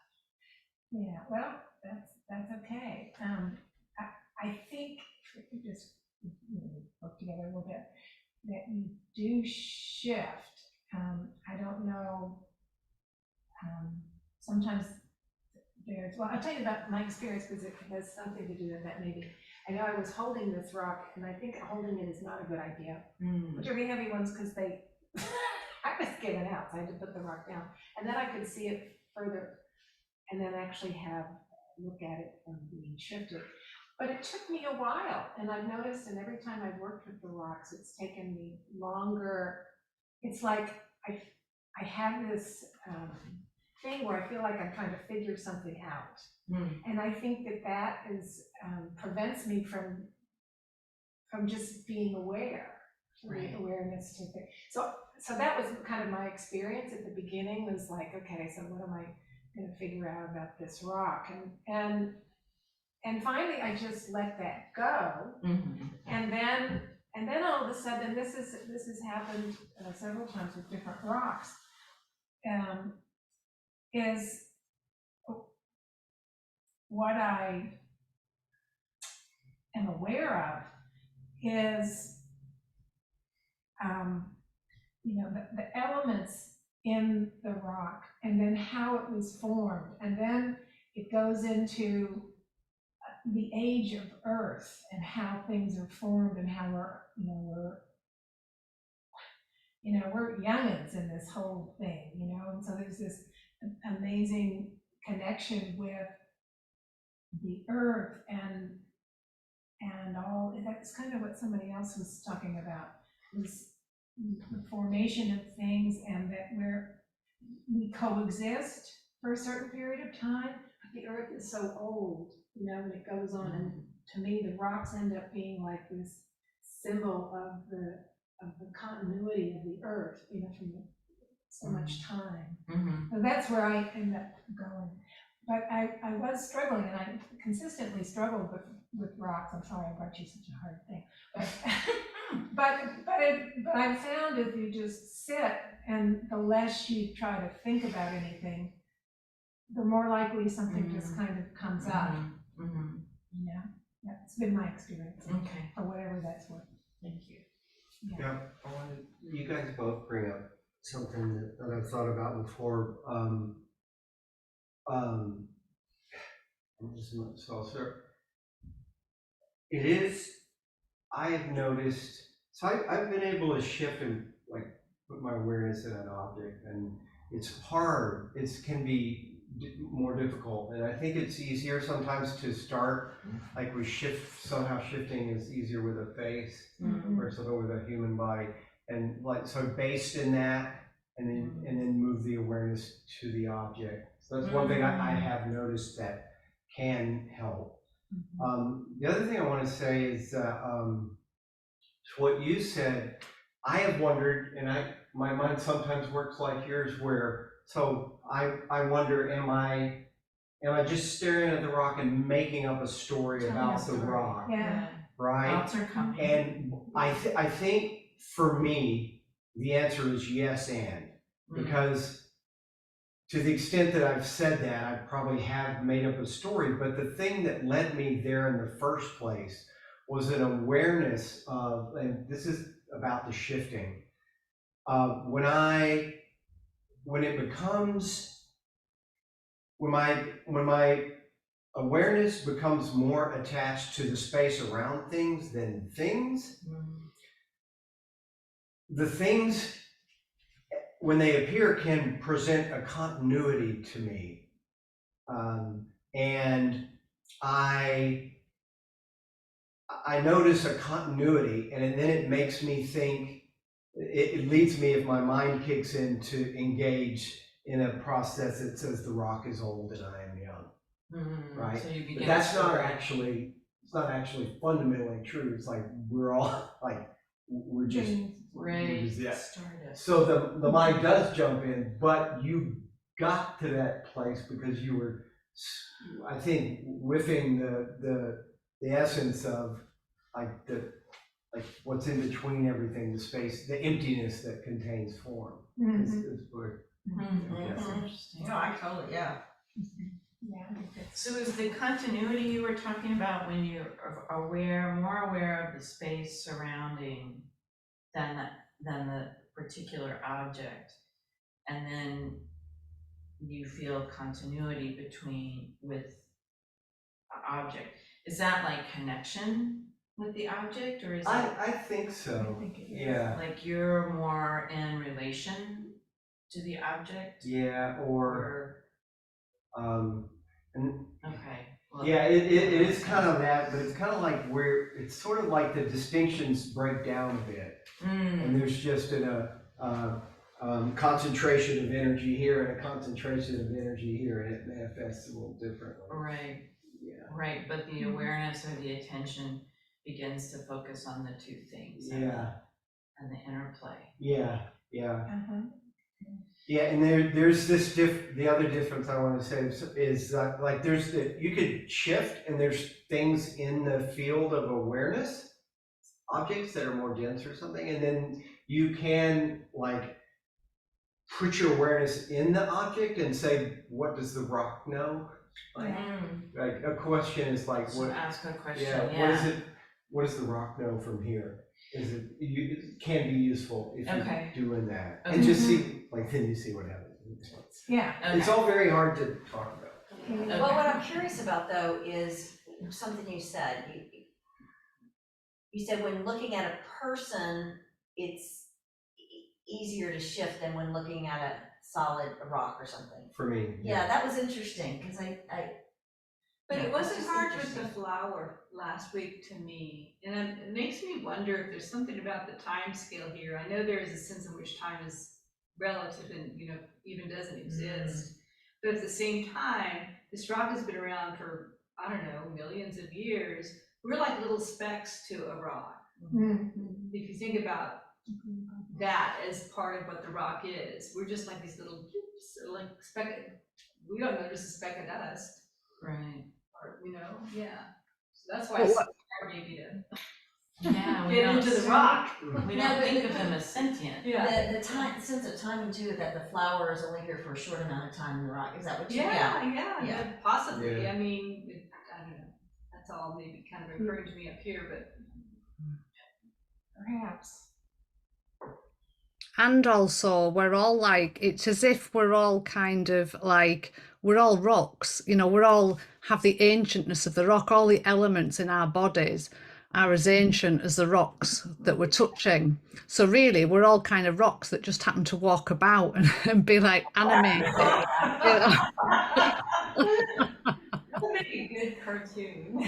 S2: Yeah, well, that's okay. I think if we just work together a little bit, that you do shift. I don't know. Sometimes there's, well, I'll tell you about my experience because it has something to do with that maybe. I know I was holding this rock and I think holding it is not a good idea, particularly heavy ones because they, I was giving out, so I had to put the rock down. And then I could see it further and then actually look at it from being shifted. But it took me a while, and I've noticed, and every time I've worked with the rocks, it's taken me longer. It's like I have this thing where I feel like I'm trying to figure something out. And I think that is prevents me from just being aware,
S5: Right.
S2: awareness to it. So that was kind of my experience at the beginning, was like, okay, so what am I going to figure out about this rock? And finally I just let that go. And then all of a sudden, this has happened several times with different rocks, is what I am aware of is, the elements in the rock, and then how it was formed, and then it goes into the age of Earth and how things are formed and how we're youngins in this whole thing, and so there's this amazing connection with the Earth and all. That's kind of what somebody else was talking about, was the formation of things, and that we coexist for a certain period of time, but the Earth is so old, and it goes on, and to me the rocks end up being like this symbol of the continuity of the Earth, from so much time. So that's where I end up going. But I was struggling, and I consistently struggled with rocks. I'm sorry I brought you such a hard thing. But I found if you just sit, and the less you try to think about anything, the more likely something just kind of comes up. That's been my experience.
S5: Okay.
S2: For whatever that's worth.
S5: Thank you.
S6: Yeah, you guys both bring up something that I've thought about before. It is, I've noticed, so I've been able to shift and like put my awareness in an object, and it's hard. It can be more difficult, and I think it's easier sometimes to start, like somehow shifting is easier with a face or something with a human body, and like so based in that, and then move the awareness to the object. So that's one thing I have noticed that can help. The other thing I want to say is what you said. I have wondered, and my mind sometimes works like yours, where I wonder, am I just staring at the rock and making up a story about the rock?
S2: Yeah.
S6: Right?
S5: Thoughts are coming.
S6: And I think for me, the answer is yes, because to the extent that I've said that, I probably have made up a story, but the thing that led me there in the first place was an awareness of, and this is about the shifting, when my awareness becomes more attached to the space around things than things, the things, when they appear, can present a continuity to me. And I notice a continuity, and then it makes me think, it leads me, if my mind kicks in, to engage in a process that says the rock is old and I am young. Right?
S5: So you begin
S6: but that's not actually, it's not actually fundamentally true. It's like we're all like, we're just
S5: started.
S6: So the mind does jump in, but you got to that place because you were, I think, whiffing the essence of like what's in between everything, the space, the emptiness that contains form. Is where Yes.
S5: Interesting.
S4: No, I totally, yeah.
S2: Yeah, I think that's.
S5: So is the continuity you were talking about when you're more aware of the space surrounding than the particular object, and then you feel continuity with the object? Is that like connection with the object, or is it
S6: I think so.
S2: I think it is.
S6: Yeah.
S5: like you're more in relation to the object?
S6: Yeah. Or and
S5: Okay. Well,
S6: yeah, it is kind of that, but it's kind of like where it's sort of like the distinctions break down a bit, and there's just concentration of energy here and a concentration of energy here, and it manifests a little differently.
S5: Right.
S6: Yeah.
S5: Right, but the awareness or the attention begins to focus on the two things.
S6: Yeah.
S5: And the interplay.
S6: Yeah. Yeah.
S2: Uh-huh.
S6: Yeah, and there's this the other difference I want to say is that like you could shift, and there's things in the field of awareness, objects that are more dense or something, and then you can like put your awareness in the object and say, what does the rock know? Like a question is like,
S5: So
S6: what?
S5: ask a question.
S6: Yeah. What is it? What does the rock know from here? It can be useful if
S5: Okay.
S6: you're doing that,
S5: Okay.
S6: and just see, like, then you see what happens.
S2: Yeah.
S5: Okay.
S6: It's all very hard to talk about.
S5: Okay.
S4: Well, what I'm curious about though is something you said. You said when looking at a person, it's easier to shift than when looking at a solid rock or something.
S6: For me.
S4: Yeah, that was interesting, because
S3: But
S4: Yeah,
S3: it wasn't
S4: that's
S3: hard with
S4: interesting.
S3: the flower last week to me, and it makes me wonder if there's something about the time scale here. I know there is a sense in which time is relative and, even doesn't exist. But at the same time, this rock has been around for, I don't know, millions of years. We're like little specks to a rock.
S2: Mhm.
S3: If you think about that as part of what the rock is, we're just like these little, like we don't notice a speck of dust.
S5: Right.
S3: Or, yeah. So that's why
S8: But
S3: it's
S8: what-
S3: hard maybe to
S5: Yeah, we
S3: get
S5: don't,
S3: into the rock.
S5: we
S4: No,
S5: don't
S4: but
S5: think of them as sentient.
S3: Yeah.
S4: the sense of timing too, that the flower is only here for a short amount of time in the rock. Is that what you?
S3: Yeah, possibly.
S6: Yeah.
S3: I mean, I don't know. That's all maybe kind of occurring to me up here, but
S2: Perhaps.
S1: And also, we're all like, it's as if we're all kind of like, we're all rocks, we're all have the ancientness of the rock. All the elements in our bodies are as ancient as the rocks that we're touching. So really, we're all kind of rocks that just happen to walk about and be like animated.
S3: that would make a good cartoon.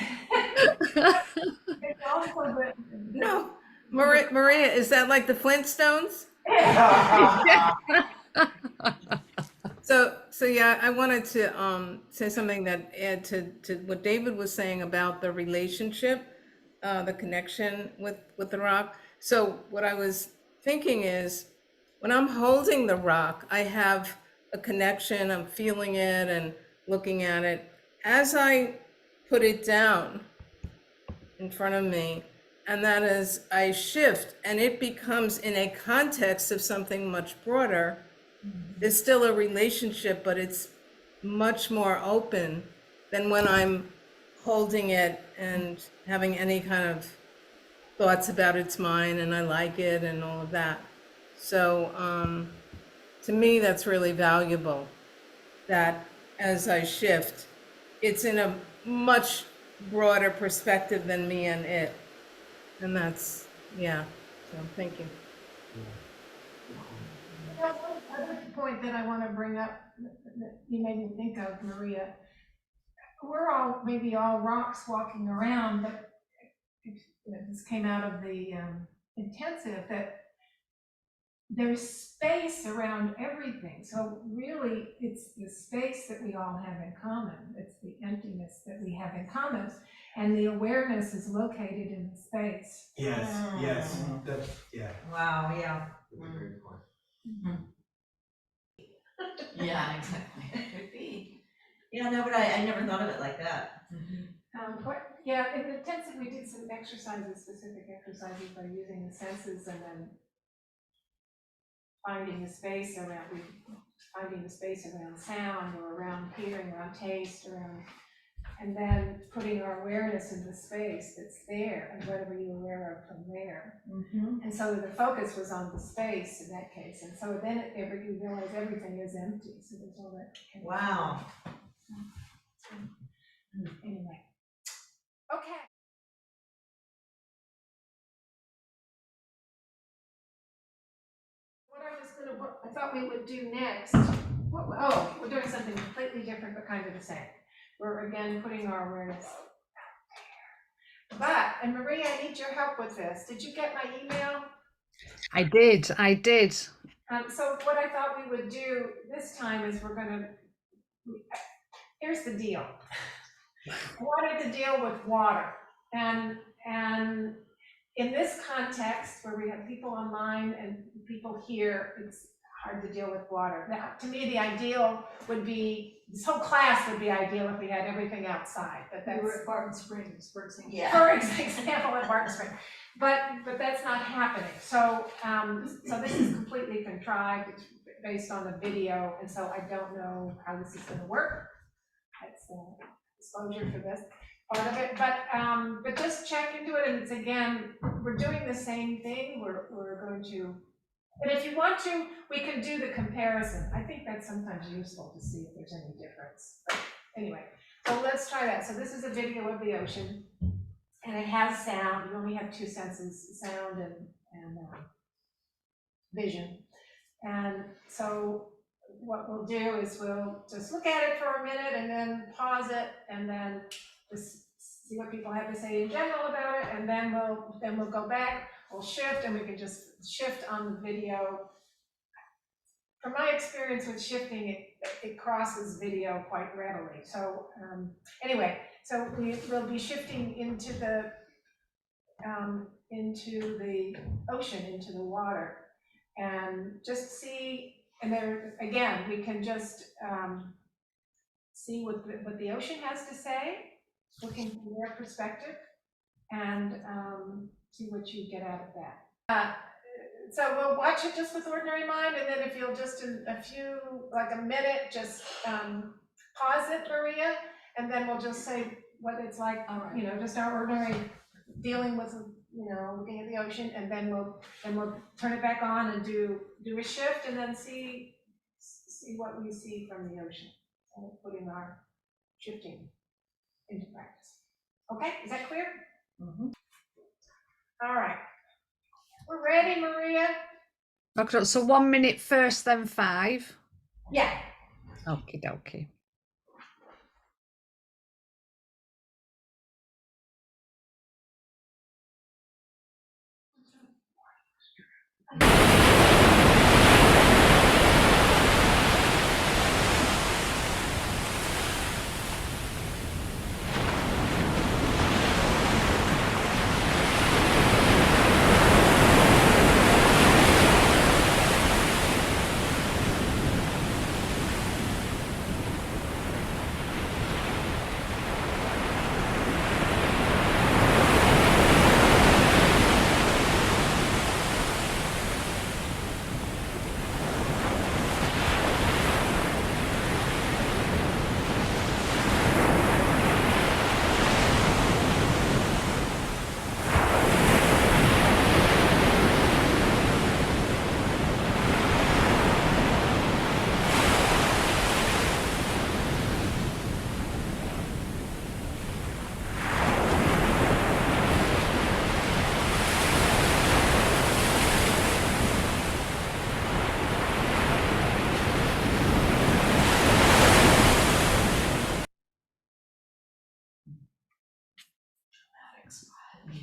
S2: It's also the.
S8: No, Maria, is that like the Flintstones? So yeah, I wanted to say something that add to what David was saying about the relationship, the connection with the rock. So what I was thinking is, when I'm holding the rock, I have a connection. I'm feeling it and looking at it. As I put it down in front of me, and that is I shift and it becomes in a context of something much broader. There's still a relationship, but it's much more open than when I'm holding it and having any kind of thoughts about it's mine and I like it and all of that. So to me, that's really valuable, that as I shift, it's in a much broader perspective than me and it. And that's, yeah, so thank you.
S2: One other point that I want to bring up that you made me think of, Maria, we're all maybe all rocks walking around, but this came out of the intensive, that there's space around everything. So really, it's the space that we all have in common. It's the emptiness that we have in common, and the awareness is located in the space.
S6: Yes. That's, yeah.
S4: Wow, yeah.
S6: That's a great point.
S5: Yeah, exactly. Could be.
S4: Yeah, no, but I never thought of it like that.
S2: Yeah, in the intensive, we did some exercises, specific exercises by using the senses, and then finding the space around, finding the space around sound or around hearing, around taste, around, and then putting our awareness in the space that's there and what are we aware of from there. And so the focus was on the space in that case. And so then you realize everything is empty. So there's all that.
S7: Wow.
S2: Anyway. Okay. What I thought we would do next, we're doing something completely different, but kind of the same. We're again putting our awareness out there. And Maria, I need your help with this. Did you get my email?
S1: I did.
S2: So what I thought we would do this time is here's the deal. I wanted to deal with water, and in this context where we have people online and people here, it's hard to deal with water. Now, to me, the ideal would be, this whole class would be ideal if we had everything outside, but that's.
S3: We were at Barton Springs, for example.
S7: Yeah.
S2: For example, at Barton Springs, but that's not happening. So, so this is completely contrived. It's based on a video, and so I don't know how this is going to work. That's disclosure for this part of it, but just check into it. And it's again, we're doing the same thing. We're going to, and if you want to, we can do the comparison. I think that's sometimes useful to see if there's any difference. But anyway, so let's try that. So this is a video of the ocean, and it has sound. You only have two senses, sound and vision. And so what we'll do is we'll just look at it for a minute and then pause it and then just see what people have to say in general about it, and then we'll go back, we'll shift, and we can just shift on the video. From my experience with shifting, it crosses video quite readily. So anyway, so we'll be shifting into the ocean, into the water, and just see. And there again, we can just see what the ocean has to say, looking from their perspective, and see what you get out of that. So we'll watch it just with ordinary mind, and then if you'll just in a few, like a minute, just pause it, Maria, and then we'll just say what it's like, you know, just our ordinary dealing with, you know, looking at the ocean, and then we'll turn it back on and do a shift, and then see what we see from the ocean, and putting our shifting into practice. Okay, is that clear? All right, we're ready, Maria.
S1: Okay, so 1 minute first, then 5.
S2: Yeah.
S1: Okie dokie.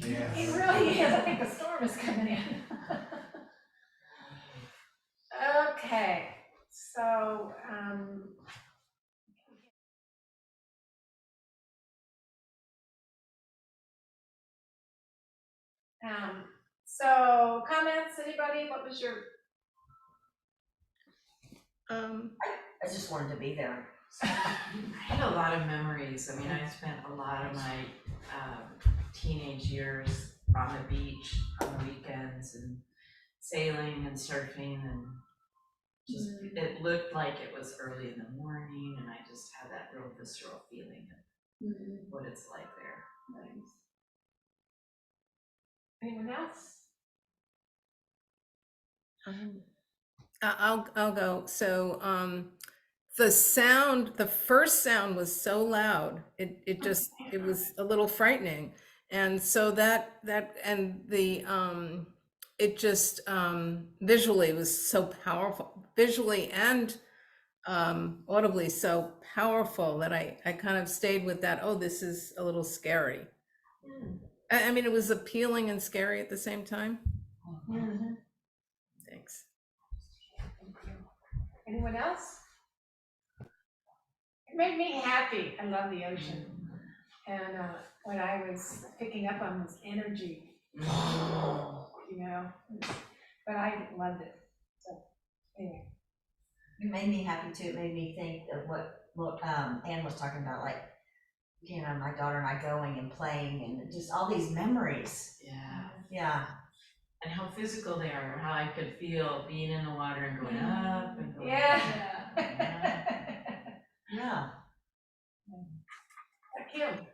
S6: Yeah.
S2: It really is. I think the storm is coming in. Okay, so so comments, anybody? What was your?
S4: I just wanted to be there.
S5: I had a lot of memories. I mean, I spent a lot of my teenage years on the beach on the weekends and sailing and surfing, and Just, it looked like it was early in the morning, and I just had that real visceral feeling of what it's like there.
S2: Nice. Anyone else?
S8: I'll go. So the first sound was so loud, it was a little frightening. And so it just visually was so powerful, visually and audibly so powerful that I kind of stayed with that. Oh, this is a little scary. I mean, it was appealing and scary at the same time. Thanks.
S2: Anyone else? It made me happy. I love the ocean. And when I was picking up on this energy, you know, but I loved it. So anyway.
S4: It made me happy too. It made me think of what Ann was talking about, like, you know, my daughter and I going and playing and just all these memories.
S5: Yeah.
S4: Yeah.
S5: And how physical they are, how I could feel being in the water and going up and going
S2: Yeah.
S4: Yeah.
S2: Kim.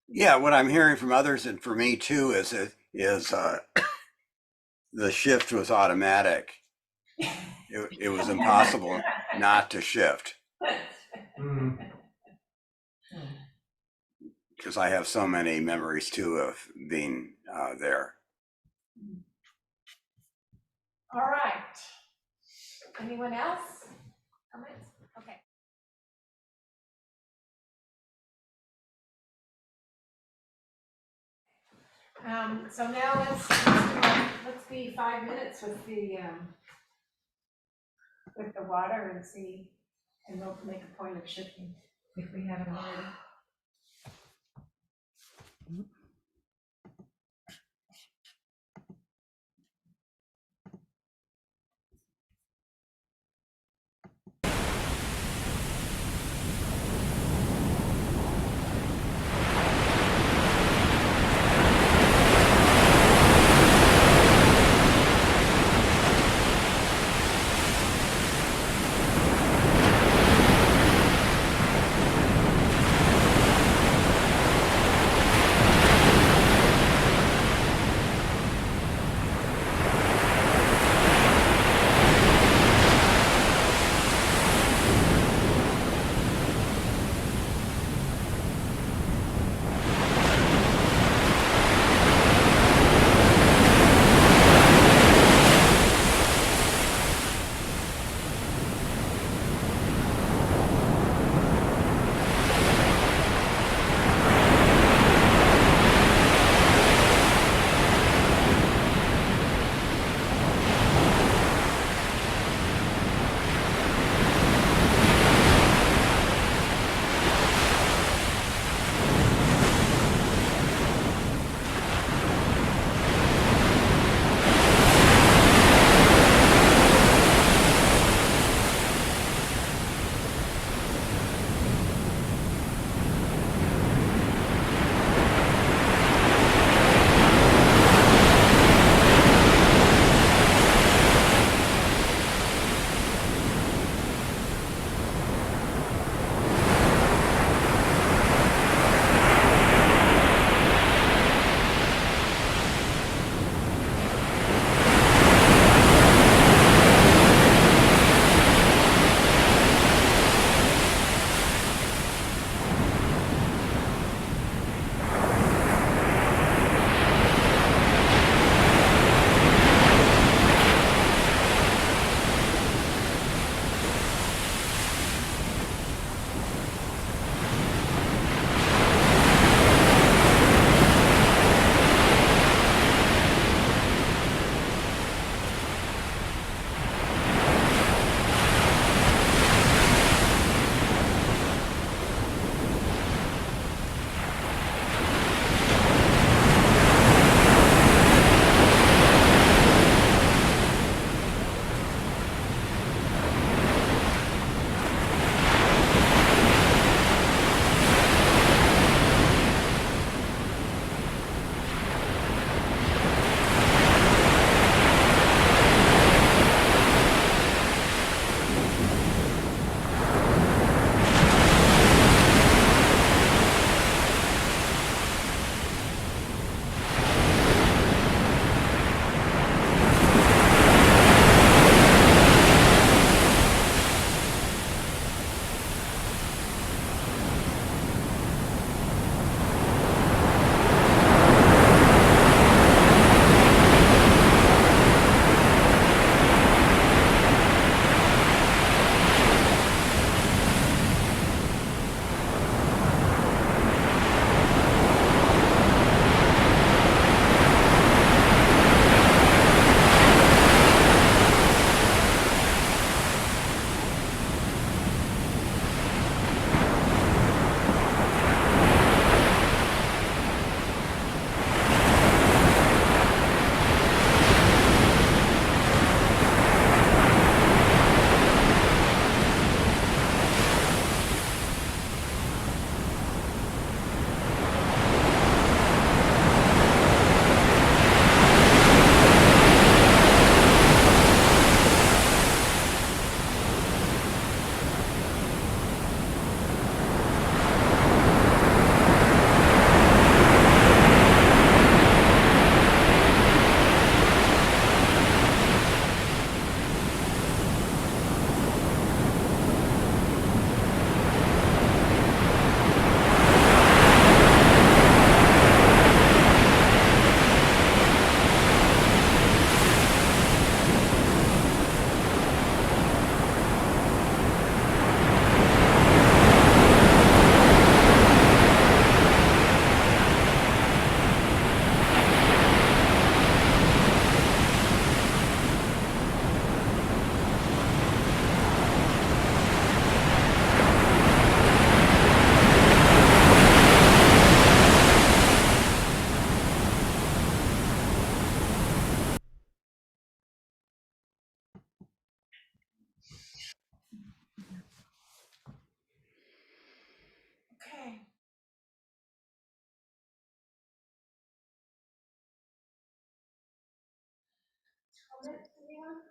S9: Yeah, what I'm hearing from others and for me too is the shift was automatic. It was impossible not to shift because I have so many memories too of being there.
S2: All right. Anyone else? Comments? Okay. So now let's be 5 minutes with the water and see, and we'll make a point of shifting if we haven't already. comments, anyone?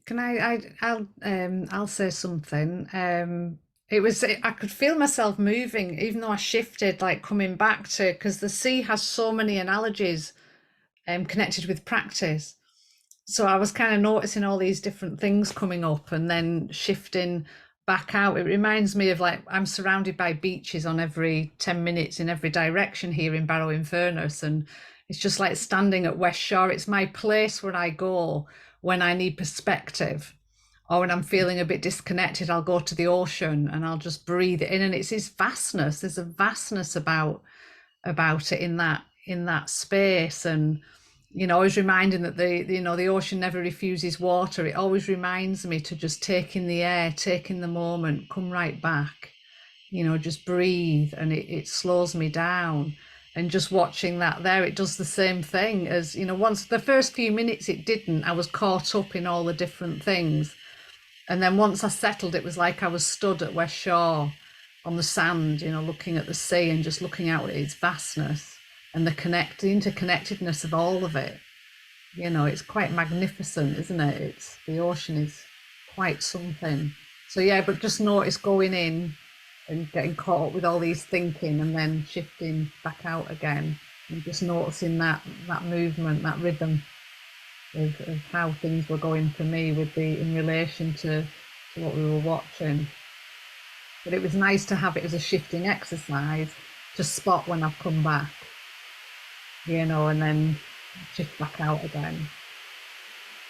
S1: Can I'll say something. I could feel myself moving, even though I shifted, like coming back to, because the sea has so many analogies connected with practice. So I was kind of noticing all these different things coming up and then shifting back out. It reminds me of, like, I'm surrounded by beaches on every 10 minutes in every direction here in Barrow in Furness, and it's just like standing at West Shore. It's my place where I go when I need perspective, or when I'm feeling a bit disconnected. I'll go to the ocean and I'll just breathe it in, and it's this vastness. There's a vastness about it in that space. And always reminding that the ocean never refuses water. It always reminds me to just take in the air, take in the moment, come right back, just breathe, and it slows me down. And just watching that there, it does the same thing as, once the first few minutes it didn't, I was caught up in all the different things. And then once I settled, it was like I was stood at West Shore on the sand, looking at the sea and just looking out at its vastness and the interconnectedness of all of it. It's quite magnificent, isn't it? The ocean is quite something. So yeah, but just notice going in and getting caught up with all these thinking and then shifting back out again, and just noticing that movement, that rhythm of how things were going for me in relation to what we were watching. But it was nice to have it as a shifting exercise to spot when I've come back, and then shift back out again.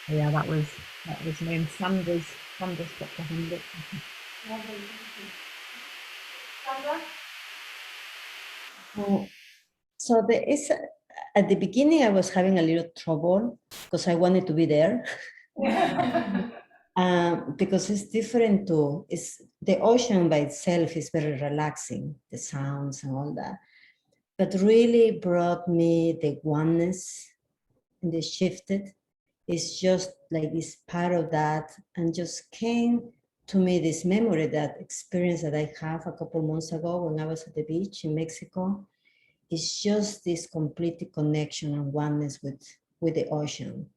S1: So yeah, that was me. And Sandra's got the hand up.
S2: Lovely, thank you. Sandra?
S10: So there is, at the beginning, I was having a little trouble because I wanted to be there. Because it's different the ocean by itself is very relaxing, the sounds and all that. But really brought me the oneness and the shifted. It's just like this part of that, and just came to me this memory, that experience that I have a couple months ago when I was at the beach in Mexico. It's just this complete connection and oneness with the ocean.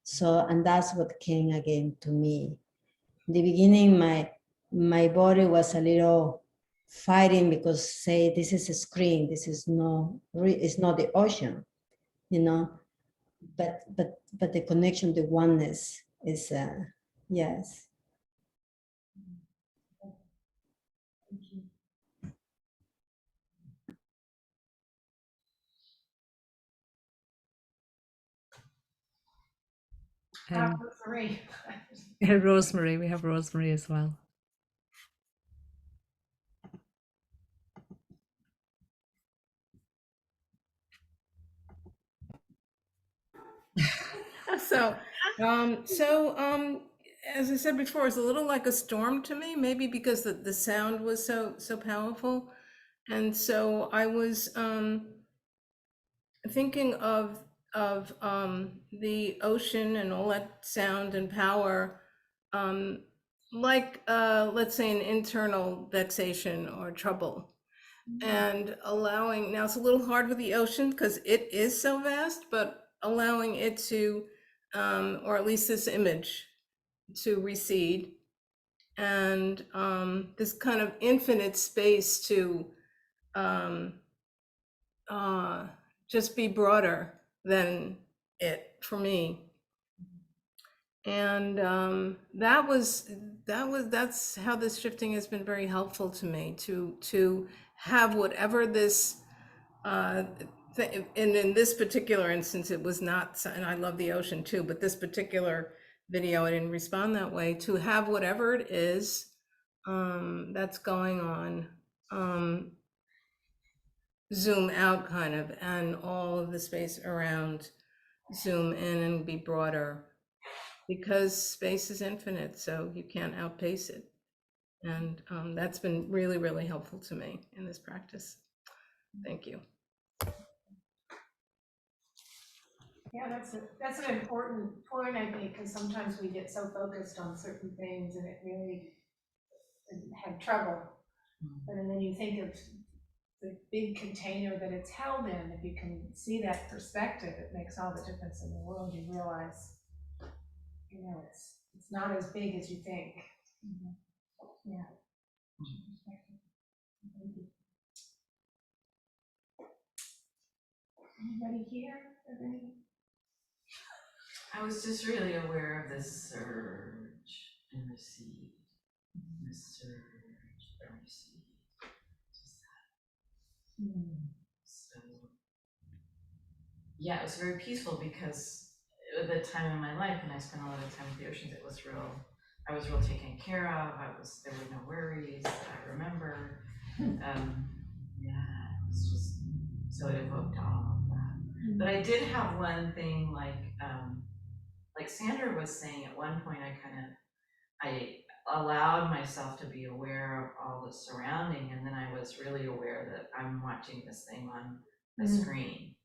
S10: So, and that's what came again to me. In the beginning, my body was a little fighting because, say, this is a screen, this is it's not the ocean, but the connection, the oneness is, yes.
S2: Thank you. Marie.
S1: Rosemary, we have Rosemary as well.
S8: So, as I said before, it's a little like a storm to me, maybe because the sound was so powerful. And so I was thinking of the ocean and all that sound and power, like let's say an internal vexation or trouble. And allowing, now it's a little hard with the ocean because it is so vast, but allowing it to, or at least this image, to recede, and this kind of infinite space to just be broader than it for me. And that's how this shifting has been very helpful to me, to have whatever this and in this particular instance, it was not, and I love the ocean too, but this particular video, I didn't respond that way, to have whatever it is that's going on, zoom out kind of, and all of the space around zoom in and be broader, because space is infinite, so you can't outpace it. And that's been really, really helpful to me in this practice. Thank you.
S2: Yeah, that's an important point, I think, because sometimes we get so focused on certain things and it really have trouble. But then you think of the big container that it's held in, if you can see that perspective, it makes all the difference in the world. You realize, you know, it's not as big as you think. Yeah. Thank you. Anybody here?
S5: I was just really aware of this surge and recede, the surge and recede. Just that. So, yeah, it was very peaceful because at the time in my life when I spent a lot of time with the oceans, it was real. I was real taken care of. There were no worries that I remember. Yeah, it was just, so it evoked all of that. But I did have one thing, like Sandra was saying at one point, I allowed myself to be aware of all the surrounding, and then I was really aware that I'm watching this thing on the screen.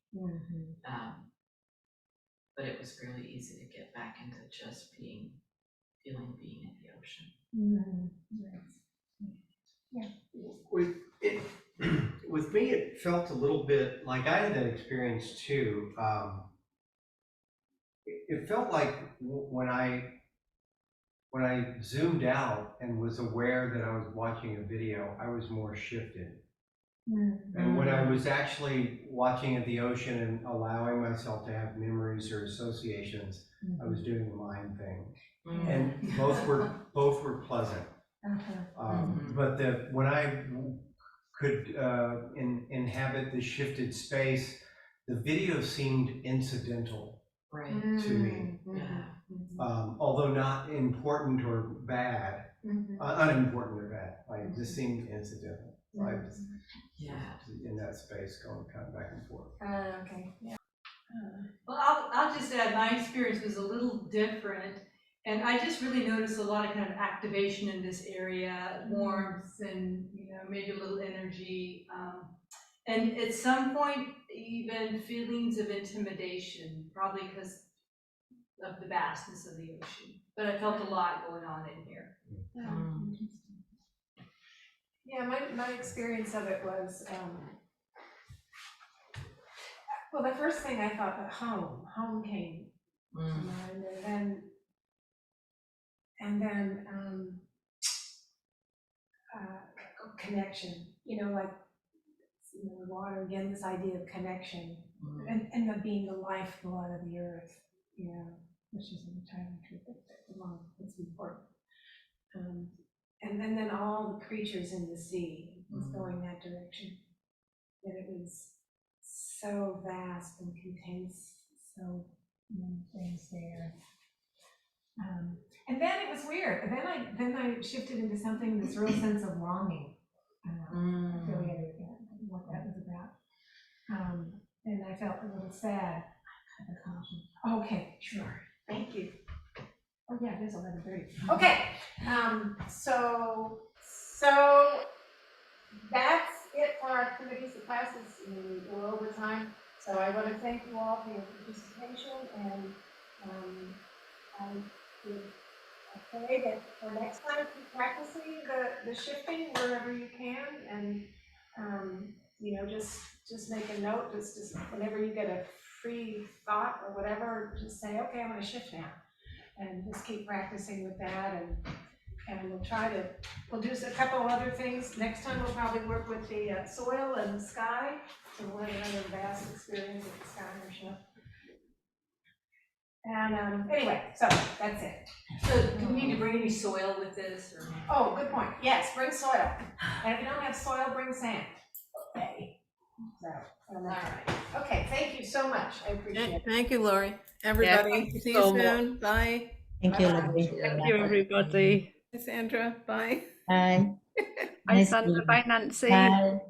S5: But it was really easy to get back into just being in the ocean.
S2: Yeah.
S6: With me, it felt a little bit like I had that experience too. It felt like when I zoomed out and was aware that I was watching a video, I was more shifted. And when I was actually watching at the ocean and allowing myself to have memories or associations, I was doing the mind thing. And both were pleasant. But when I could inhabit the shifted space, the video seemed incidental to me. Although not important or bad, unimportant or bad, like it just seemed incidental. I was in that space going kind of back and forth.
S2: Okay. Yeah.
S3: Well, I'll just add, my experience was a little different, and I just really noticed a lot of kind of activation in this area, warmth, and maybe a little energy, and at some point even feelings of intimidation, probably because of the vastness of the ocean. But I felt a lot going on in here.
S2: Yeah, my experience of it was, well, the first thing I thought that home came to mind, and then connection, like water, again, this idea of connection, and the being the lifeblood of the earth, which is entirely true, but it's important. And then all the creatures in the sea was going that direction. That it was so vast and contains so many things there. And then it was weird. And then I shifted into something, this real sense of longing. Affiliated with that, what that was about. And I felt a little sad. Okay, sure. Thank you. Oh yeah, it is 11:30. Okay. So that's it for our committees. The classes, we're over time. So I want to thank you all for your participation, and I would pray that for next time, keep practicing the shifting wherever you can, and just make a note. Just whenever you get a free thought or whatever, just say, okay, I'm going to shift now, and just keep practicing with that, and we'll do a couple of other things. Next time we'll probably work with the soil and the sky, so we'll have another vast experience with the sky or show. And anyway, so that's it.
S3: So do we need to bring any soil with this? Or?
S2: Oh, good point. Yes, bring soil. And if you don't have soil, bring sand. Okay. So, all right. Okay, thank you so much. I appreciate it.
S8: Thank you, Laurie. Everybody,
S1: thank you
S8: see
S1: so
S8: you soon. Bye.
S10: Thank you,
S2: Bye-bye.
S10: Laurie.
S1: Thank you, everybody.
S8: Hi, Sandra. Bye.
S10: Bye.
S1: Bye,
S10: Nice
S1: Sandra.
S10: to meet you.
S1: Bye, Nancy.
S10: Bye.